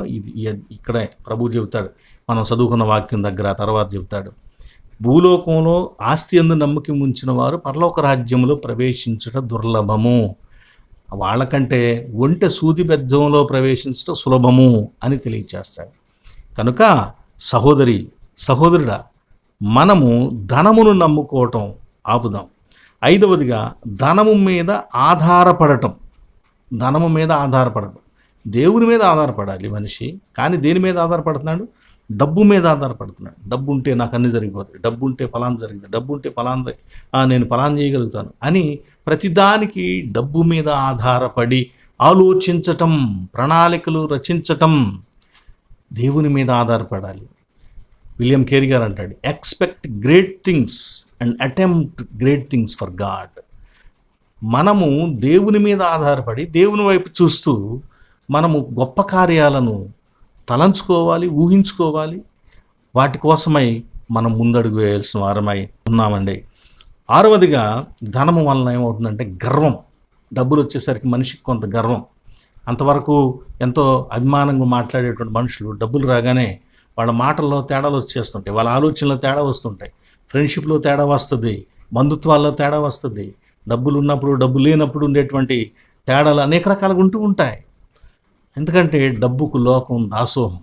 ఇక్కడే ప్రభు చెబుతాడు. మనం చదువుకున్న వాక్యం దగ్గర తర్వాత చెబుతాడు, భూలోకంలో ఆస్తి యందు నమ్మకం ఉంచిన వారు పరలోక రాజ్యంలో ప్రవేశించుట దుర్లభము, వాళ్ళకంటే ఒంటె సూది బెజ్జంలో ప్రవేశించడం సులభము అని తెలియచేస్తాడు. కనుక సహోదరి సహోదరుడా, మనము ధనమును నమ్ముకోవటం ఆపుదాం. ఐదవదిగా ధనము మీద ఆధారపడటం. ధనము మీద ఆధారపడటం. దేవుని మీద ఆధారపడాలి మనిషి, కానీ దేని మీద ఆధారపడుతున్నాడు? డబ్బు మీద ఆధారపడుతున్నాడు. డబ్బు ఉంటే నాకు అన్నీ జరిగిపోతాయి, డబ్బు ఉంటే ఫలానా జరిగింది, డబ్బు ఉంటే ఫలానా నేను ఫలానా చేయగలుగుతాను అని ప్రతిదానికి డబ్బు మీద ఆధారపడి ఆలోచించటం, ప్రణాళికలు రచించటం. దేవుని మీద ఆధారపడాలి. విలియం కేరీ గారు అంటాడు, expect great things and attempt great things for God. మనము దేవుని మీద ఆధారపడి దేవుని వైపు చూస్తూ మనము గొప్ప కార్యాలను తలంచుకోవాలి, ఊహించుకోవాలి. వాటి కోసమై మనం ముందడుగు వేయాల్సిన వారమై ఉన్నామండి. ఆరవదిగా ధనము వలన ఏమవుతుందంటే గర్వం. డబ్బులు వచ్చేసరికి మనిషికి కొంత గర్వం. అంతవరకు ఎంతో అభిమానంగా మాట్లాడేటువంటి మనుషులు డబ్బులు రాగానే వాళ్ళ మాటల్లో తేడాలు వచ్చేస్తుంటాయి, వాళ్ళ ఆలోచనలో తేడా వస్తుంటాయి, ఫ్రెండ్షిప్లో తేడా వస్తుంది, బంధుత్వాల్లో తేడా వస్తుంది. డబ్బులు ఉన్నప్పుడు డబ్బు లేనప్పుడు ఉండేటువంటి తేడాలు అనేక రకాలుగా ఉంటూ ఉంటాయి. ఎందుకంటే డబ్బుకు లోకం దాసోహం.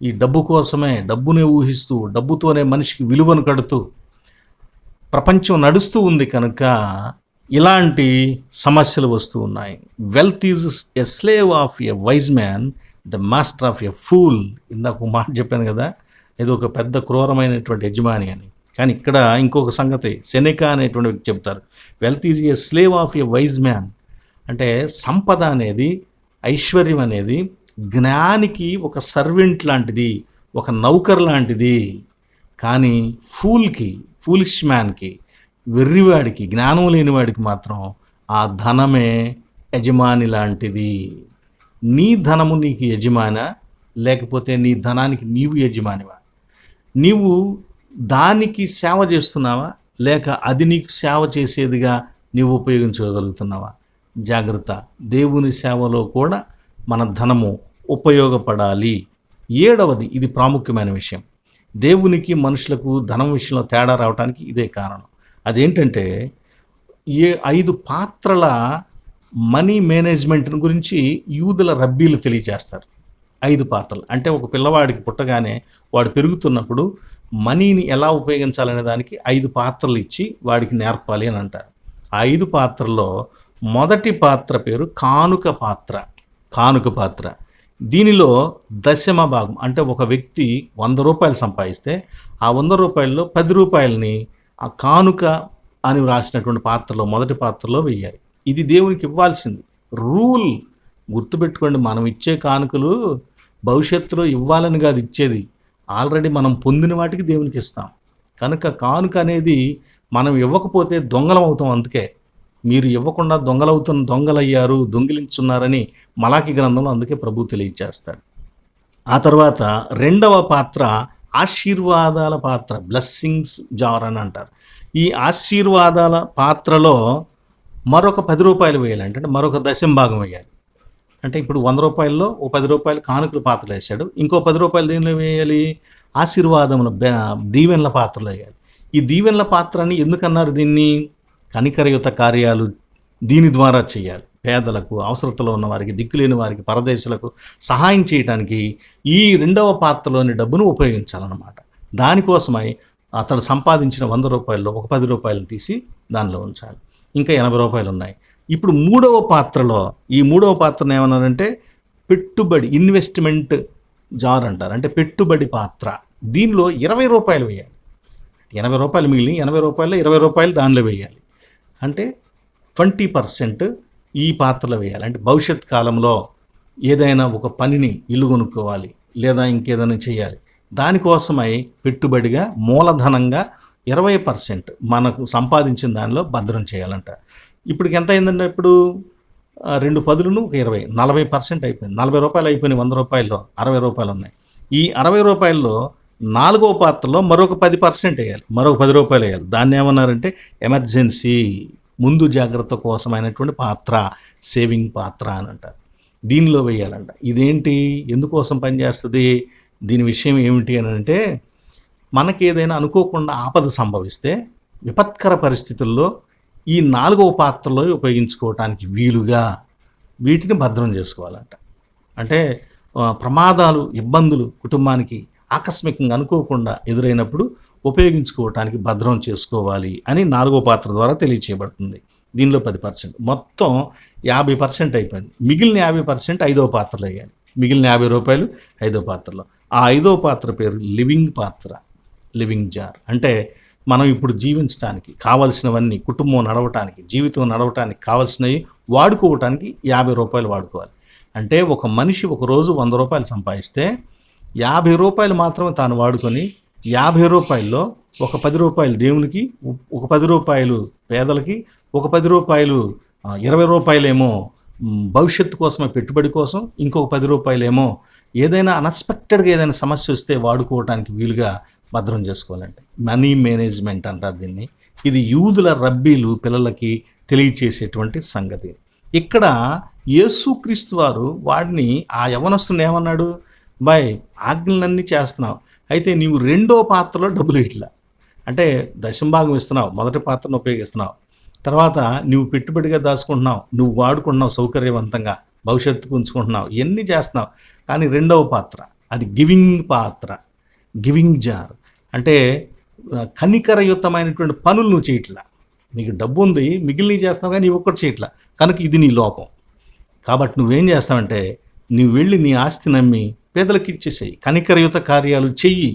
ఈ డబ్బు కోసమే, డబ్బునే ఊహిస్తూ, డబ్బుతోనే మనిషికి విలువను కడుతూ ప్రపంచం నడుస్తూ ఉంది కనుక ఇలాంటి సమస్యలు వస్తూ ఉన్నాయి. Wealth is a slave of a wise man, the master of a fool. ఇందాక ఒక మాట చెప్పాను కదా, ఇది ఒక పెద్ద క్రూరమైనటువంటి యజమాని అని. కానీ ఇక్కడ ఇంకొక సంగతి సెనెకా అనేటువంటి వ్యక్తి చెప్తారు, wealth is a slave of a wise man. అంటే సంపద అనేది, ఐశ్వర్యం అనేది జ్ఞానికి ఒక సర్వెంట్ లాంటిది, ఒక నౌకర్ లాంటిది. కానీ ఫూలిష్ మ్యాన్కి, వెర్రివాడికి, జ్ఞానం లేనివాడికి మాత్రం ఆ ధనమే యజమాని లాంటిది. నీ ధనము నీకు యజమానా, లేకపోతే నీ ధనానికి నీవు యజమానివా? నీవు దానికి సేవ చేస్తున్నావా, లేక అది నీకు సేవ చేసేదిగా నీవు ఉపయోగించుకోగలుగుతున్నావా? జాగ్రత్త. దేవుని సేవలో కూడా మన ధనము ఉపయోగపడాలి. ఏడవది, ఇది ప్రాముఖ్యమైన విషయం, దేవునికి మనుషులకు ధనం విషయంలో తేడా రావడానికి ఇదే కారణం. అదేంటంటే 5 పాత్రల మనీ మేనేజ్మెంట్ గురించి యూదుల రబ్బీలు తెలియజేస్తారు. 5 పాత్రలు అంటే ఒక పిల్లవాడికి పుట్టగానే వాడు పెరుగుతున్నప్పుడు మనీని ఎలా ఉపయోగించాలనే దానికి 5 పాత్రలు ఇచ్చి వాడికి నేర్పాలి అని అంటారు. ఆ 5 పాత్రల్లో మొదటి పాత్ర పేరు కానుక పాత్ర. దీనిలో దశమ భాగం, అంటే ఒక వ్యక్తి 100 రూపాయలు సంపాదిస్తే ఆ 100 రూపాయల్లో 10 రూపాయలని ఆ కానుక అని వ్రాసినటువంటి పాత్రలో, మొదటి పాత్రలో వెయ్యాలి. ఇది దేవునికి ఇవ్వాల్సింది రూల్. గుర్తుపెట్టుకోండి, మనం ఇచ్చే కానుకలు భవిష్యత్తులో ఇవ్వాలని కాదు ఇచ్చేది, ఆల్రెడీ మనం పొందిన వాటికి దేవునికి ఇస్తాం. కనుక కానుక అనేది మనం ఇవ్వకపోతే దొంగలం అవుతాం. అందుకే మీరు ఇవ్వకుండా దొంగలయ్యారు, దొంగిలించున్నారని మలాకి గ్రంథంలో అందుకే ప్రభు తెలియజేస్తాడు. ఆ తర్వాత రెండవ పాత్ర ఆశీర్వాదాల పాత్ర, బ్లెస్సింగ్స్ జార్ అని అంటారు. ఈ ఆశీర్వాదాల పాత్రలో మరొక 10 రూపాయలు వేయాలి, అంటే మరొక దశమ భాగం వేయాలి. అంటే ఇప్పుడు 100 రూపాయల్లో ఓ 10 రూపాయలు కానుకల పాత్రలు వేసాడు, ఇంకో 10 రూపాయలు దేనిలో వేయాలి? ఆశీర్వాదముల దీవెనల పాత్రలో వేయాలి. ఈ దీవెనల పాత్రని ఎందుకన్నారు? దీన్ని కనికరయుత కార్యాలు దీని ద్వారా చేయాలి. పేదలకు, అవసరతలో ఉన్న వారికి, దిక్కులేని వారికి, పరదేశులకు సహాయం చేయడానికి ఈ రెండవ పాత్రలోని డబ్బును ఉపయోగించాలన్నమాట. దానికోసమై అతడు సంపాదించిన 100 రూపాయల్లో ఒక 10 రూపాయలు తీసి దానిలో ఉంచాలి. ఇంకా 80 రూపాయలు ఉన్నాయి. ఇప్పుడు మూడవ పాత్రలో, ఈ మూడవ పాత్రను ఏమన్నారంటే పెట్టుబడి, ఇన్వెస్ట్మెంట్ జార్ అంటారు, అంటే పెట్టుబడి పాత్ర. దీనిలో 20 రూపాయలు వేయాలి. 80 రూపాయలు మిగిలి 80 రూపాయలు 20 రూపాయలు దానిలో వేయాలి. అంటే 20% ఈ పాత్రలో వేయాలి. అంటే భవిష్యత్ కాలంలో ఏదైనా ఒక పనిని, ఇల్లు కొనుక్కోవాలి లేదా ఇంకేదైనా చేయాలి, దానికోసమై పెట్టుబడిగా మూలధనంగా 20% మనకు సంపాదించిన దానిలో భద్రం చేయాలంట. ఇప్పటికి ఎంత అయిందంటే, ఇప్పుడు 2 10లు 20, 40% అయిపోయింది. 40 రూపాయలు అయిపోయినాయి 100 రూపాయల్లో, 60 రూపాయలు ఉన్నాయి. ఈ 60 రూపాయల్లో 4వ పాత్రలో మరొక 10% వేయాలి, మరొక 10 రూపాయలు వేయాలి. దాన్ని ఏమన్నారంటే ఎమర్జెన్సీ, ముందు జాగ్రత్త కోసమైనటువంటి పాత్ర, సేవింగ్ పాత్ర అని అంటారు. దీనిలో వేయాలంట. ఇదేంటి, ఎందుకోసం పనిచేస్తుంది, దీని విషయం ఏమిటి అని అంటే, మనకి ఏదైనా అనుకోకుండా ఆపద సంభవిస్తే విపత్కర పరిస్థితుల్లో ఈ 4వ పాత్రలో ఉపయోగించుకోవటానికి వీలుగా వీటిని భద్రం చేసుకోవాలంట. అంటే ప్రమాదాలు, ఇబ్బందులు కుటుంబానికి ఆకస్మికంగా అనుకోకుండా ఎదురైనప్పుడు ఉపయోగించుకోవటానికి భద్రం చేసుకోవాలి అని 4వ పాత్ర ద్వారా తెలియచేయబడుతుంది. దీనిలో 10%, మొత్తం 50% అయిపోయింది. మిగిలిన 50% 5వ పాత్రలో వేయాలి. మిగిలిన రూ. 50 5వ పాత్రలో. ఆ 5వ పాత్ర పేరు లివింగ్ పాత్ర, లివింగ్ జార్. అంటే మనం ఇప్పుడు జీవించడానికి కావలసినవన్నీ, కుటుంబం నడవటానికి, జీవితం నడవటానికి కావలసినవి వాడుకోవటానికి రూ. 50 వాడుకోవాలి. అంటే ఒక మనిషి ఒకరోజు రూ. 100 సంపాదిస్తే రూ. 50 మాత్రమే తాను వాడుకొని రూ. 50లో ఒక రూ. 10 దేవునికి, ఒక రూ. 10 పేదలకి, ఒక రూ. 10 20 భవిష్యత్తు కోసమే పెట్టుబడి కోసం, ఇంకొక రూ. 10 ఏదైనా అన్ఎక్స్పెక్టెడ్గా ఏదైనా సమస్య వస్తే వాడుకోవటానికి వీలుగా భద్రం చేసుకోవాలంటే మనీ మేనేజ్మెంట్ అంటారు దీన్ని. ఇది యూదుల రబ్బీలు పిల్లలకి తెలియచేసేటువంటి సంగతి. ఇక్కడ యేసుక్రీస్తు వారు వాడిని, ఆ యవనస్తుని ఏమన్నాడు, బాయ్ ఆజ్ఞలన్నీ చేస్తున్నావు, అయితే నీవు 2వ పాత్రలో డబ్బులు ఇట్లా, అంటే దశంభాగం ఇస్తున్నావు, మొదటి పాత్రను ఉపయోగిస్తున్నావు, తర్వాత నువ్వు పెట్టుబడిగా దాచుకుంటున్నావు, నువ్వు వాడుకుంటున్నావు సౌకర్యవంతంగా, భవిష్యత్తుకు ఉంచుకుంటున్నావు, ఇవన్నీ చేస్తున్నావు. కానీ 2వ పాత్ర అది గివింగ్ పాత్ర, గివింగ్ జార్. అంటే కనికరయుతమైనటువంటి పనులు నువ్వు చేయట్లా. నీకు డబ్బు ఉంది, మిగిలిన చేస్తున్నావు, కానీ ఒక్కటి చేయట్లా. కనుక ఇది నీ లోపం. కాబట్టి నువ్వేం చేస్తావంటే, నువ్వు వెళ్ళి నీ ఆస్తి నమ్మి పేదలకు ఇచ్చేసేయి, కనికరయుత కార్యాలు చెయ్యి.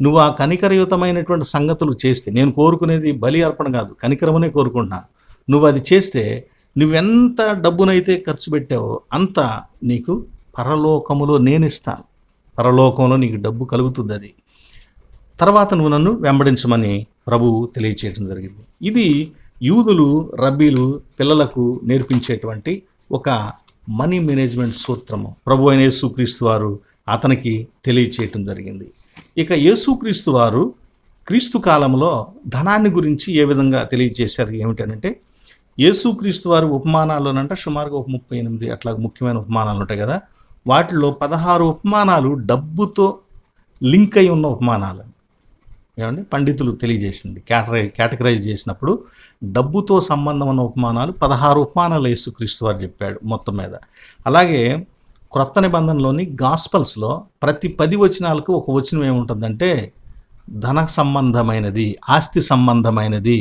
నువ్వు ఆ కనికరయుతమైనటువంటి సంగతులు చేస్తే, నేను కోరుకునేది బలి అర్పణ కాదు, కనికరమనే కోరుకుంటున్నాను. నువ్వు అది చేస్తే నువ్వెంత డబ్బునైతే ఖర్చు పెట్టావో అంత నీకు పరలోకములో నేనిస్తాను. పరలోకంలో నీకు డబ్బు కలుగుతుంది. అది తర్వాత నువ్వు నన్ను వెంబడించమని ప్రభువు తెలియచేయడం జరిగింది. ఇది యూదులు రబ్బీలు పిల్లలకు నేర్పించేటువంటి ఒక మనీ మేనేజ్మెంట్ సూత్రము ప్రభు అయిన యేసుక్రీస్తు వారు అతనికి తెలియచేయటం జరిగింది. ఇక యేసుక్రీస్తు వారు క్రీస్తు కాలంలో ధనాన్ని గురించి ఏ విధంగా తెలియజేశారు ఏమిటనంటే, యేసుక్రీస్తు వారి ఉపమానాల్లోనంట సుమారుగా ఒక 38 అట్లా ముఖ్యమైన ఉపమానాలు ఉంటాయి కదా. వాటిలో 16 ఉపమానాలు డబ్బుతో లింక్ అయి ఉన్న ఉపమానాలు. ఏమండి పండితులు తెలియజేసింది, కేటగరైజ్ చేసినప్పుడు డబ్బుతో సంబంధం ఉన్న ఉపమానాలు 16 ఉపమానాలు యేసుక్రీస్తు వారు చెప్పాడు మొత్తం మీద. అలాగే క్రొత్త నిబంధనలోని గాస్పల్స్లో ప్రతి 10 వచనాలకు ఒక వచనం ఏముంటుందంటే ధన సంబంధమైనది, ఆస్తి సంబంధమైనది,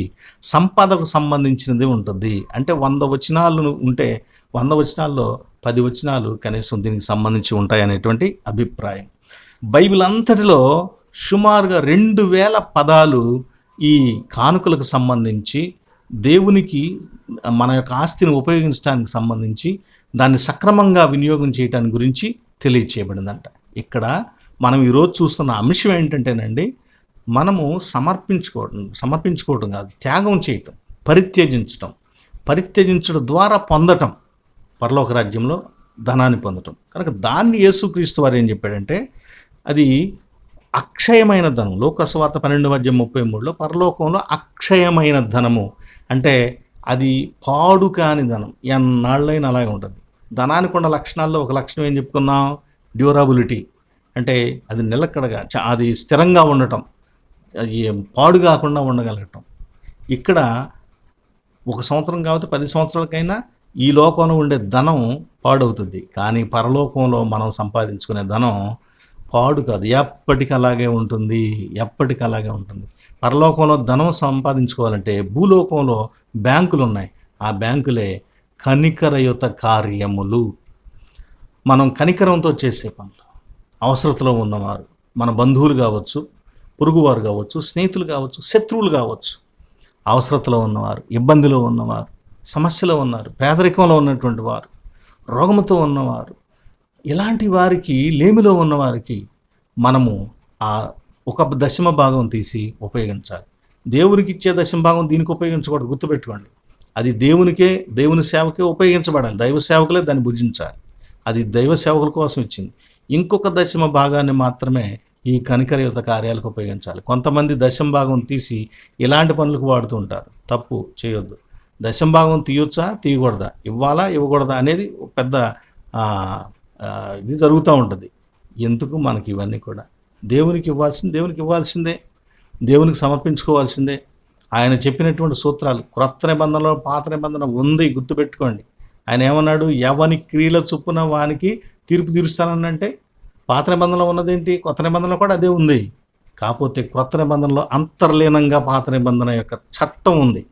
సంపదకు సంబంధించినది ఉంటుంది. అంటే 100 వచనాలు ఉంటే 100 వచనాల్లో 10 వచనాలు కనీసం దీనికి సంబంధించి ఉంటాయనేటువంటి అభిప్రాయం. బైబిల్ అంతటిలో సుమారుగా 2000 పదాలు ఈ కానుకలకు సంబంధించి, దేవునికి మన యొక్క ఆస్తిని ఉపయోగించడానికి సంబంధించి, దాన్ని సక్రమంగా వినియోగం చేయడానికి గురించి తెలియచేయబడిందంట. ఇక్కడ మనం ఈరోజు చూస్తున్న అంశం ఏంటంటేనండి, మనము సమర్పించుకోవటం కాదు, త్యాగం చేయటం, పరిత్యజించడం ద్వారా పొందటం, పరలోక రాజ్యంలో ధనాన్ని పొందటం. కనుక దాన్ని యేసుక్రీస్తు వారు ఏం చెప్పాడంటే, అది అక్షయమైన ధనం. లోకసువార్త 12:33లో పరలోకంలో అక్షయమైన ధనము అంటే అది పాడు కాని ధనం, ఎన్నాళ్ళైనా అలాగే ఉంటుంది. ధనానికి ఉన్న లక్షణాల్లో ఒక లక్షణం ఏం చెప్పుకున్నాం, డ్యూరబిలిటీ. అంటే అది నిలకడగా, అది స్థిరంగా ఉండటం, అది పాడు కాకుండా ఉండగలగటం. ఇక్కడ 1 సంవత్సరం కాబట్టి 10 సంవత్సరాలకైనా ఈ లోకంలో ఉండే ధనం పాడవుతుంది. కానీ పరలోకంలో మనం సంపాదించుకునే ధనం పాడు కాదు, ఎప్పటికీ అలాగే ఉంటుంది. పరలోకంలో ధనం సంపాదించుకోవాలంటే భూలోకంలో బ్యాంకులు ఉన్నాయి. ఆ బ్యాంకులే కనికరయుత కార్యములు. మనం కనికరంతో చేసే పనులు, అవసరతలో ఉన్నవారు, మన బంధువులు కావచ్చు, పొరుగువారు కావచ్చు, స్నేహితులు కావచ్చు, శత్రువులు కావచ్చు, అవసరతలో ఉన్నవారు, ఇబ్బందిలో ఉన్నవారు, సమస్యలో ఉన్నారు, పేదరికంలో ఉన్నటువంటి వారు, రోగముతో ఉన్నవారు, ఇలాంటి వారికి, లేమిలో ఉన్నవారికి మనము ఆ ఒక 10% తీసి ఉపయోగించాలి. దేవునికి ఇచ్చే 10% దీనికి ఉపయోగించకూడదు, గుర్తుపెట్టుకోండి. అది దేవుని సేవకే ఉపయోగించబడాలి. దైవ సేవకులే దాన్ని భుజించాలి. అది దైవ సేవకుల కోసం ఇచ్చింది. ఇంకొక 10% మాత్రమే ఈ కనికరయుత కార్యాలకు ఉపయోగించాలి. కొంతమంది 10% తీసి ఇలాంటి పనులకు వాడుతూ ఉంటారు. తప్పు చేయొద్దు. 10% తీయొచ్చా తీయకూడదా, ఇవ్వాలా ఇవ్వకూడదా అనేది పెద్ద ఇది జరుగుతూ ఉంటుంది. ఎందుకు మనకి ఇవన్నీ కూడా దేవునికి ఇవ్వాల్సిందే, దేవునికి సమర్పించుకోవాల్సిందే. ఆయన చెప్పినటువంటి సూత్రాలు క్రొత్త నిబంధనలో, పాత నిబంధన ఉంది, గుర్తుపెట్టుకోండి. ఆయన ఏమన్నాడు, ఎవని క్రియల చొప్పున వానికి తీర్పు తీరుస్తానంటే పాత నిబంధనలో ఉన్నదేంటి? కొత్త నిబంధనలో కూడా అదే ఉంది. కాకపోతే క్రొత్త నిబంధనలో అంతర్లీనంగా పాత నిబంధన యొక్క చట్టం ఉంది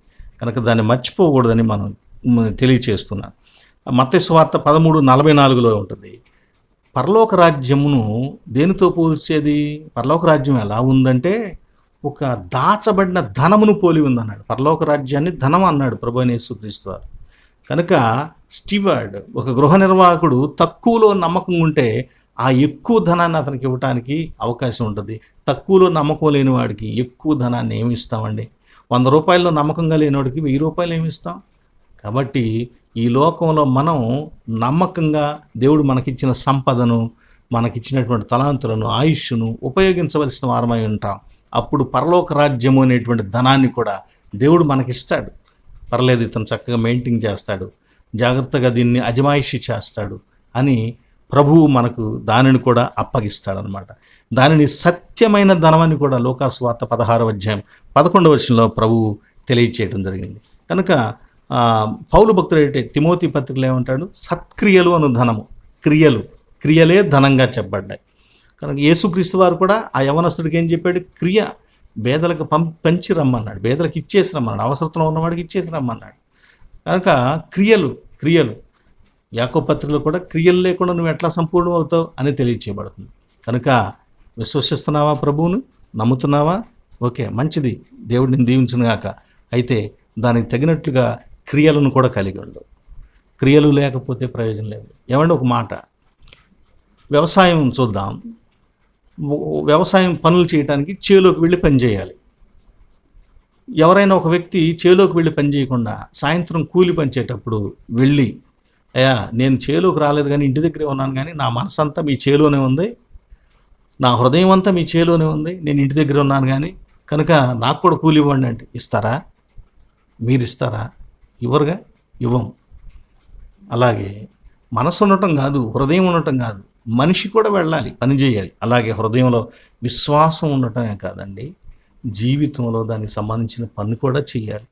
కనుక దాన్ని మర్చిపోకూడదని మనం తెలియచేస్తున్నాం. మత్తయి సువార్త 13:44 ఉంటుంది. పరలోక రాజ్యమును దేనితో పోల్చేది? పరలోక రాజ్యం ఎలా ఉందంటే ఒక దాచబడిన ధనమును పోలి ఉందన్నాడు. పరలోక రాజ్యాన్ని ధనం అన్నాడు ప్రభువైన యేసుక్రీస్తు వారు. కనుక స్టీవర్డ్, ఒక గృహ నిర్వాహకుడు తక్కువలో నమ్మకం ఉంటే ఆ ఎక్కువ ధనాన్ని అతనికి ఇవ్వటానికి అవకాశం ఉంటుంది. తక్కువలో నమ్మకం లేని వాడికి ఎక్కువ ధనాన్ని ఏమి ఇస్తామండి? 100 రూపాయల్లో నమ్మకంగా లేనివాడికి 1000 రూపాయలు ఏమి ఇస్తాం? కాబట్టి ఈ లోకంలో మనం నమ్మకంగా దేవుడు మనకిచ్చిన సంపదను, మనకిచ్చినటువంటి తలాంతులను, ఆయుష్ను ఉపయోగించవలసిన వారమై ఉంటాం. అప్పుడు పరలోక రాజ్యము అనేటువంటి ధనాన్ని కూడా దేవుడు మనకిస్తాడు. పర్లేదు, ఇతను చక్కగా మెయింటైన్ చేస్తాడు, జాగ్రత్తగా దీన్ని అజమాయిషి చేస్తాడు అని ప్రభువు మనకు దానిని కూడా అప్పగిస్తాడనమాట. దానిని సత్యమైన ధనమని కూడా లూకాసు వార్త 16:11 ప్రభువు తెలియచేయడం జరిగింది. కనుక పౌలు భక్తుడైతే తిమోతి పత్రికలు ఏమంటాడు? సత్క్రియలు అను ధనము, క్రియలే ధనంగా చెప్పబడ్డాయి. కనుక యేసుక్రీస్తు వారు కూడా ఆ యవనస్తుడికి ఏం చెప్పాడు? క్రియ, పేదలకు పంచి రమ్మన్నాడు, పేదలకు ఇచ్చేసి రమ్మన్నాడు, అవసరంలో ఉన్నవాడికి ఇచ్చేసి రమ్మన్నాడు. కనుక క్రియలు యాకోబు పత్రికలో కూడా క్రియలు లేకుండా నువ్వు ఎట్లా సంపూర్ణం అవుతావు అని తెలియచేయబడుతుంది. కనుక విశ్వసిస్తున్నావా? ప్రభువును నమ్ముతున్నావా? ఓకే, మంచిది, దేవుడిని దీవించును గాక. అయితే దానికి తగినట్లుగా క్రియలను కూడా కలిగి ఉండవు. క్రియలు లేకపోతే ప్రయోజనం లేదు. ఏమంటే ఒక మాట, వ్యవసాయం చూద్దాం. వ్యవసాయం పనులు చేయడానికి చేలోకి వెళ్ళి పని చేయాలి. ఎవరైనా ఒక వ్యక్తి చేలోకి వెళ్ళి పని చేయకుండా సాయంత్రం కూలి పనిచేటప్పుడు వెళ్ళి, అయ్యా నేను చేలోకి రాలేదు కానీ ఇంటి దగ్గరే ఉన్నాను, కానీ నా మనసు అంతా మీ చేలోనే ఉంది, నా హృదయం అంతా మీ చేలోనే ఉంది, నేను ఇంటి దగ్గర ఉన్నాను కానీ కనుక నాకు కూడా కూలి ఇవ్వండి అంటే ఇస్తారా? మీరు ఇస్తారా? ఇవ్వరుగా, ఇవ్వం. అలాగే మనసు ఉండటం కాదు, హృదయం ఉండటం కాదు, మనిషి కూడా వెళ్ళాలి, పని చేయాలి. అలాగే హృదయంలో విశ్వాసం ఉండటమే కాదండి, జీవితంలో దానికి సంబంధించిన పని కూడా చేయాలి.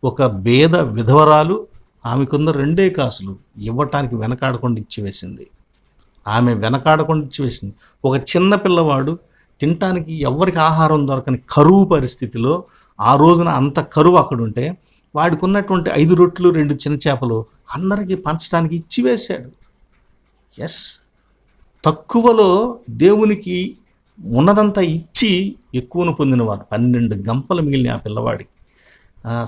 ఒక పేద విధవరాలు, ఆమెకున్న 2 కాసులు ఇవ్వటానికి వెనకాడకుండా ఇచ్చివేసింది. ఒక చిన్న పిల్లవాడు తినటానికి ఎవరికి ఆహారం దొరకని కరువు పరిస్థితిలో ఆ రోజున అంత కరువు అక్కడ ఉంటే వాడికి ఉన్నటువంటి 5 రొట్టెలు 2 చిన్న చేపలు అందరికీ పంచడానికి ఇచ్చివేశాడు. ఎస్, తక్కువలో దేవునికి ఉన్నదంతా ఇచ్చి ఎక్కువను పొందినవాడు. 12 గంపలు మిగిలిన ఆ పిల్లవాడికి.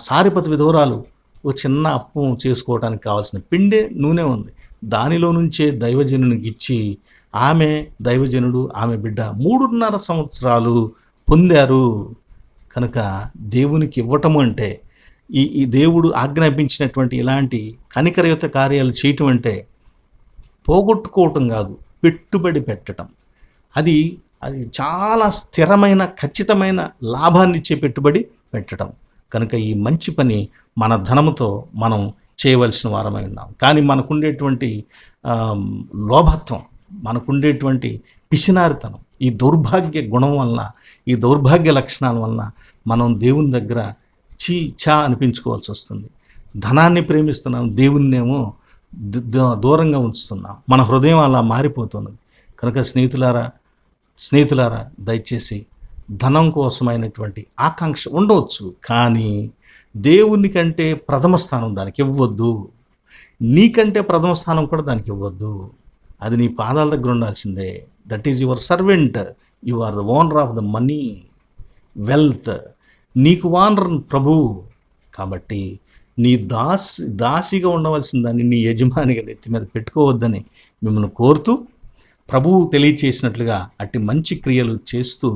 సారిపతి విధవరాలు ఓ చిన్న అప్పం చేసుకోవడానికి కావాల్సిన పిండే నూనె ఉంది, దానిలో నుంచే దైవజనునికి ఇచ్చి ఆమె, దైవజనుడు, ఆమె బిడ్డ 3.5 సంవత్సరాలు పొందారు. కనుక దేవునికి ఇవ్వటము అంటే ఈ దేవుడు ఆజ్ఞాపించినటువంటి ఇలాంటి కనికరయుత కార్యాలు చేయటం అంటే పోగొట్టుకోవటం కాదు, పెట్టుబడి పెట్టడం. అది చాలా స్థిరమైన, ఖచ్చితమైన లాభాన్ని ఇచ్చే పెట్టుబడి పెట్టడం. కనుక ఈ మంచి పని మన ధనముతో మనం చేయవలసిన వారమై ఉన్నాం. కానీ మనకుండేటువంటి లోభత్వం, మనకుండేటువంటి పిసినారితనం, ఈ దౌర్భాగ్య గుణం వలన, ఈ దౌర్భాగ్య లక్షణాల వలన మనం దేవుని దగ్గర చా అనిపించుకోవాల్సి వస్తుంది. ధనాన్ని ప్రేమిస్తున్నాం, దేవుణ్ణేమో దూరంగా ఉంచుతున్నాం. మన హృదయం అలా మారిపోతున్నది. కనుక స్నేహితులారా దయచేసి ధనం కోసమైనటువంటి ఆకాంక్ష ఉండవచ్చు, కానీ దేవుని కంటే ప్రథమ స్థానం దానికి ఇవ్వద్దు. నీకంటే ప్రథమ స్థానం కూడా దానికి ఇవ్వద్దు. అది నీ పాదాల దగ్గర ఉండాల్సిందే. That is your servant, you are the owner of the money, wealth. నీకు ఓనర్ ప్రభువు. కాబట్టి నీ దాసిగా ఉండవలసిన దాన్ని నీ యజమానిగా నెత్తి మీద పెట్టుకోవద్దని మిమ్మల్ని కోరుతూ, ప్రభువు తెలియచేసినట్లుగా అట్టి మంచి క్రియలు చేస్తూ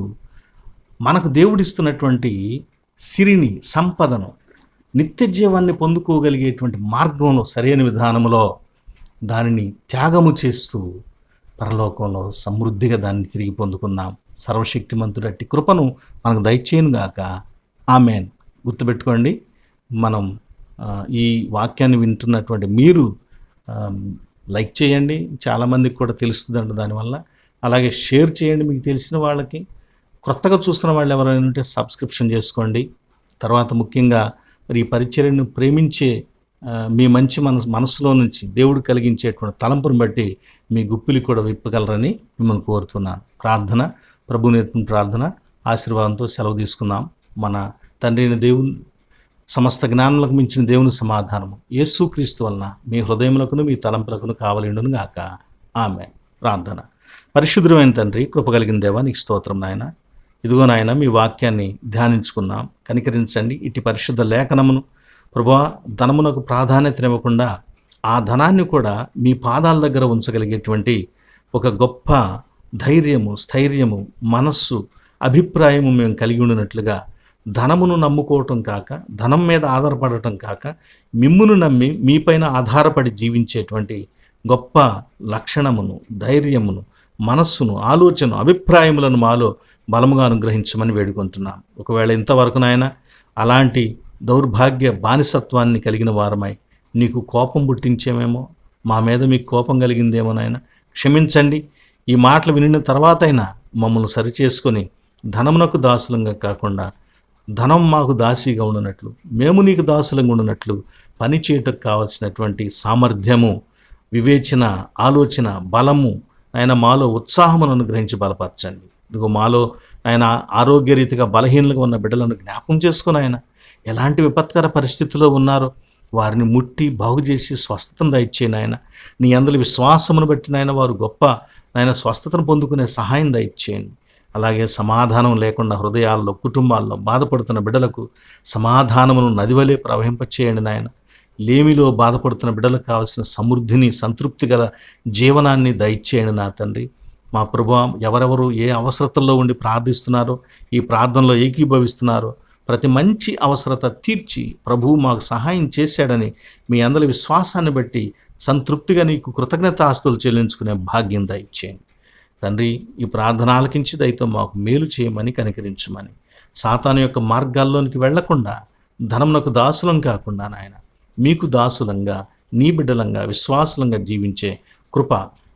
మనకు దేవుడిస్తున్నటువంటి సిరిని, సంపదను, నిత్య జీవాన్ని పొందుకోగలిగేటువంటి మార్గంలో, సరైన విధానంలో దానిని త్యాగము చేస్తూ పరలోకంలో సమృద్ధిగా దాన్ని తిరిగి పొందుకుందాం. సర్వశక్తిమంతుడు అట్టి కృపను మనకు దయచేయునుగాక. ఆమేన్. గుర్తుపెట్టుకోండి, మనం ఈ వాక్యాన్ని వింటున్నటువంటి మీరు లైక్ చేయండి, చాలామందికి కూడా తెలుస్తుందంట దానివల్ల. అలాగే షేర్ చేయండి మీకు తెలిసిన వాళ్ళకి. కొత్తగా చూస్తున్న వాళ్ళు ఎవరైనా ఉంటే సబ్స్క్రిప్షన్ చేసుకోండి. తర్వాత ముఖ్యంగా మరి ఈ పరిచర్యను ప్రేమించే మీ మంచి మనసులో నుంచి దేవుడు కలిగించేటువంటి తలంపును బట్టి మీ గుప్పిలి కూడా విప్పగలరని మిమ్మల్ని కోరుతున్నాను. ప్రార్థన, ప్రభు నేర్పిన ప్రార్థన ఆశీర్వాదంతో సెలవు తీసుకుందాం. మన తండ్రి అయిన దేవుని సమస్త జ్ఞానములకు మించిన దేవుని సమాధానము యేసుక్రీస్తు వలన మీ హృదయములకును మీ తలంపులకును కావలిండును గాక. ఆమేన్. ప్రార్థన. పరిశుద్ధమైన తండ్రి, కృప కలిగిన దేవా, నీకు స్తోత్రం నాయన. ఇదిగో నాయన, మీ వాక్యాన్ని ధ్యానించుకున్నాం. కనికరించండి. ఇటు పరిశుద్ధ లేఖనమును ప్రభువా, ధనమునకు ప్రాధాన్యతనివ్వకుండా ఆ ధనాన్ని కూడా మీ పాదాల దగ్గర ఉంచగలిగేటువంటి ఒక గొప్ప ధైర్యము, స్థైర్యము, మనస్సు, అభిప్రాయము మేము కలిగి ఉండినట్లుగా, ధనమును నమ్ముకోవటం కాక, ధనం మీద ఆధారపడటం కాక, మిమ్మును నమ్మి మీపైన ఆధారపడి జీవించేటువంటి గొప్ప లక్షణమును, ధైర్యమును, మనస్సును, ఆలోచన, అభిప్రాయములను మాలో బలముగా అనుగ్రహించమని వేడుకుంటున్నాం. ఒకవేళ ఇంతవరకు నాయన అలాంటి దౌర్భాగ్య బానిసత్వాన్ని కలిగిన వారమై నీకు కోపం పుట్టించేమేమో, మా మీద మీకు కోపం కలిగిందేమో నాయన, క్షమించండి. ఈ మాటలు వినిన తర్వాత అయినా మమ్మల్ని సరిచేసుకొని ధనమునకు దాసులంగా కాకుండా ధనం మాకు దాసిగా ఉండినట్లు, మేము నీకు దాసులంగా ఉండినట్లు పని చేయటకు కావలసినటువంటి సామర్థ్యము, వివేచన, ఆలోచన, బలము ఆయన మాలో ఉత్సాహమును అనుగ్రహించి బలపరచండి. ఇదిగో మాలో ఆయన ఆరోగ్యరీతిగా బలహీనలుగా ఉన్న బిడ్డలను జ్ఞాపకం చేసుకుని ఆయన ఎలాంటి విపత్కర పరిస్థితుల్లో ఉన్నారో వారిని ముట్టి బాగు చేసి స్వస్థతను దయచేయను ఆయన. నీ అందరి విశ్వాసమును బట్టి నాయన వారు గొప్ప నాయన స్వస్థతను పొందుకునే సహాయం దయచేయండి. అలాగే సమాధానం లేకుండా హృదయాల్లో, కుటుంబాల్లో బాధపడుతున్న బిడ్డలకు సమాధానమును నదివలే ప్రవహింపచేయండి నాయన. లేమిలో బాధపడుతున్న బిడ్డలకు కావాల్సిన సమృద్ధిని, సంతృప్తి గల జీవనాన్ని దయచేయండి నా తండ్రి. మా ప్రభువా, ఎవరెవరు ఏ అవసరతల్లో ఉండి ప్రార్థిస్తున్నారో, ఈ ప్రార్థనలో ఏకీభవిస్తున్నారో ప్రతి మంచి అవసరత తీర్చి ప్రభువు మాకు సహాయం చేశాడని మీ అందరి విశ్వాసాన్ని బట్టి సంతృప్తిగా నీకు కృతజ్ఞతాస్తులు చెల్లించుకునే భాగ్యం దయచేయండి తండ్రి. ఈ ప్రార్థన ఆలకించి దయతో మాకు మేలు చేయమని, కనికరించమని, సాతాను యొక్క మార్గాల్లోనికి వెళ్లకుండా ధనమునకు దాసులం కాకుండా నాయన మీకు దాసులంగా, నీ బిడ్డలంగా, విశ్వాసులంగా జీవించే కృప,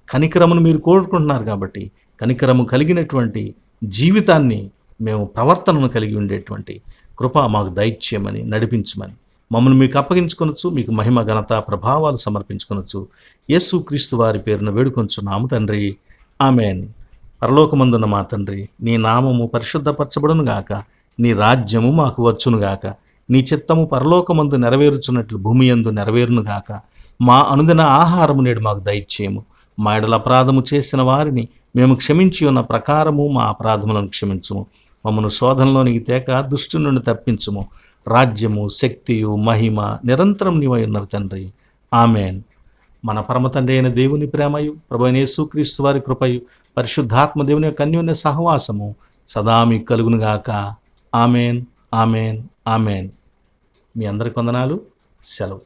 కనికరమును మీరు కోరుకుంటున్నారు కాబట్టి కనికరము కలిగినటువంటి జీవితాన్ని, మేము ప్రవర్తనను కలిగి ఉండేటువంటి కృప మాకు దయచేయమని, నడిపించమని, మమ్మల్ని మీకు అప్పగించుకొనొచ్చు. మీకు మహిమ, ఘనత, ప్రభావాలు సమర్పించుకొనొచ్చు. యేసుక్రీస్తు వారి పేరున వేడుకొంచున్నాము తండ్రి. ఆమేన్. పరలోకమందున్న మా తండ్రి, నీ నామము పరిశుద్ధపరచబడును గాక. నీ రాజ్యము మాకు వచ్చును గాక. నీ చిత్తము పరలోకమందు నెరవేరుచున్నట్లు భూమి యందు నెరవేరును గాక. మా అనుదిన ఆహారము నేడు మాకు దయచేయము. మా ఎడల అపరాధము చేసిన వారిని మేము క్షమించి ఉన్న ప్రకారము మా అపరాధములను క్షమించుము. మమ్మను శోధనలోనికి తేక దుష్టు నుండి తప్పించుము. రాజ్యము, శక్తియు, మహిమ నిరంతరం నీవై ఉన్నవి తండ్రి. ఆమేన్. మన పరమ తండ్రి అయిన దేవుని ప్రేమయు, ప్రభువైన యేసుక్రీస్తు వారి కృపయు, పరిశుద్ధాత్మ దేవుని యొక్క అన్యోన్య సహవాసము సదా మీకు కలుగును గాక. ఆమేన్. ఆమేన్. ఆమేన్. మీ అందరికి వందనాలు. సెలవు.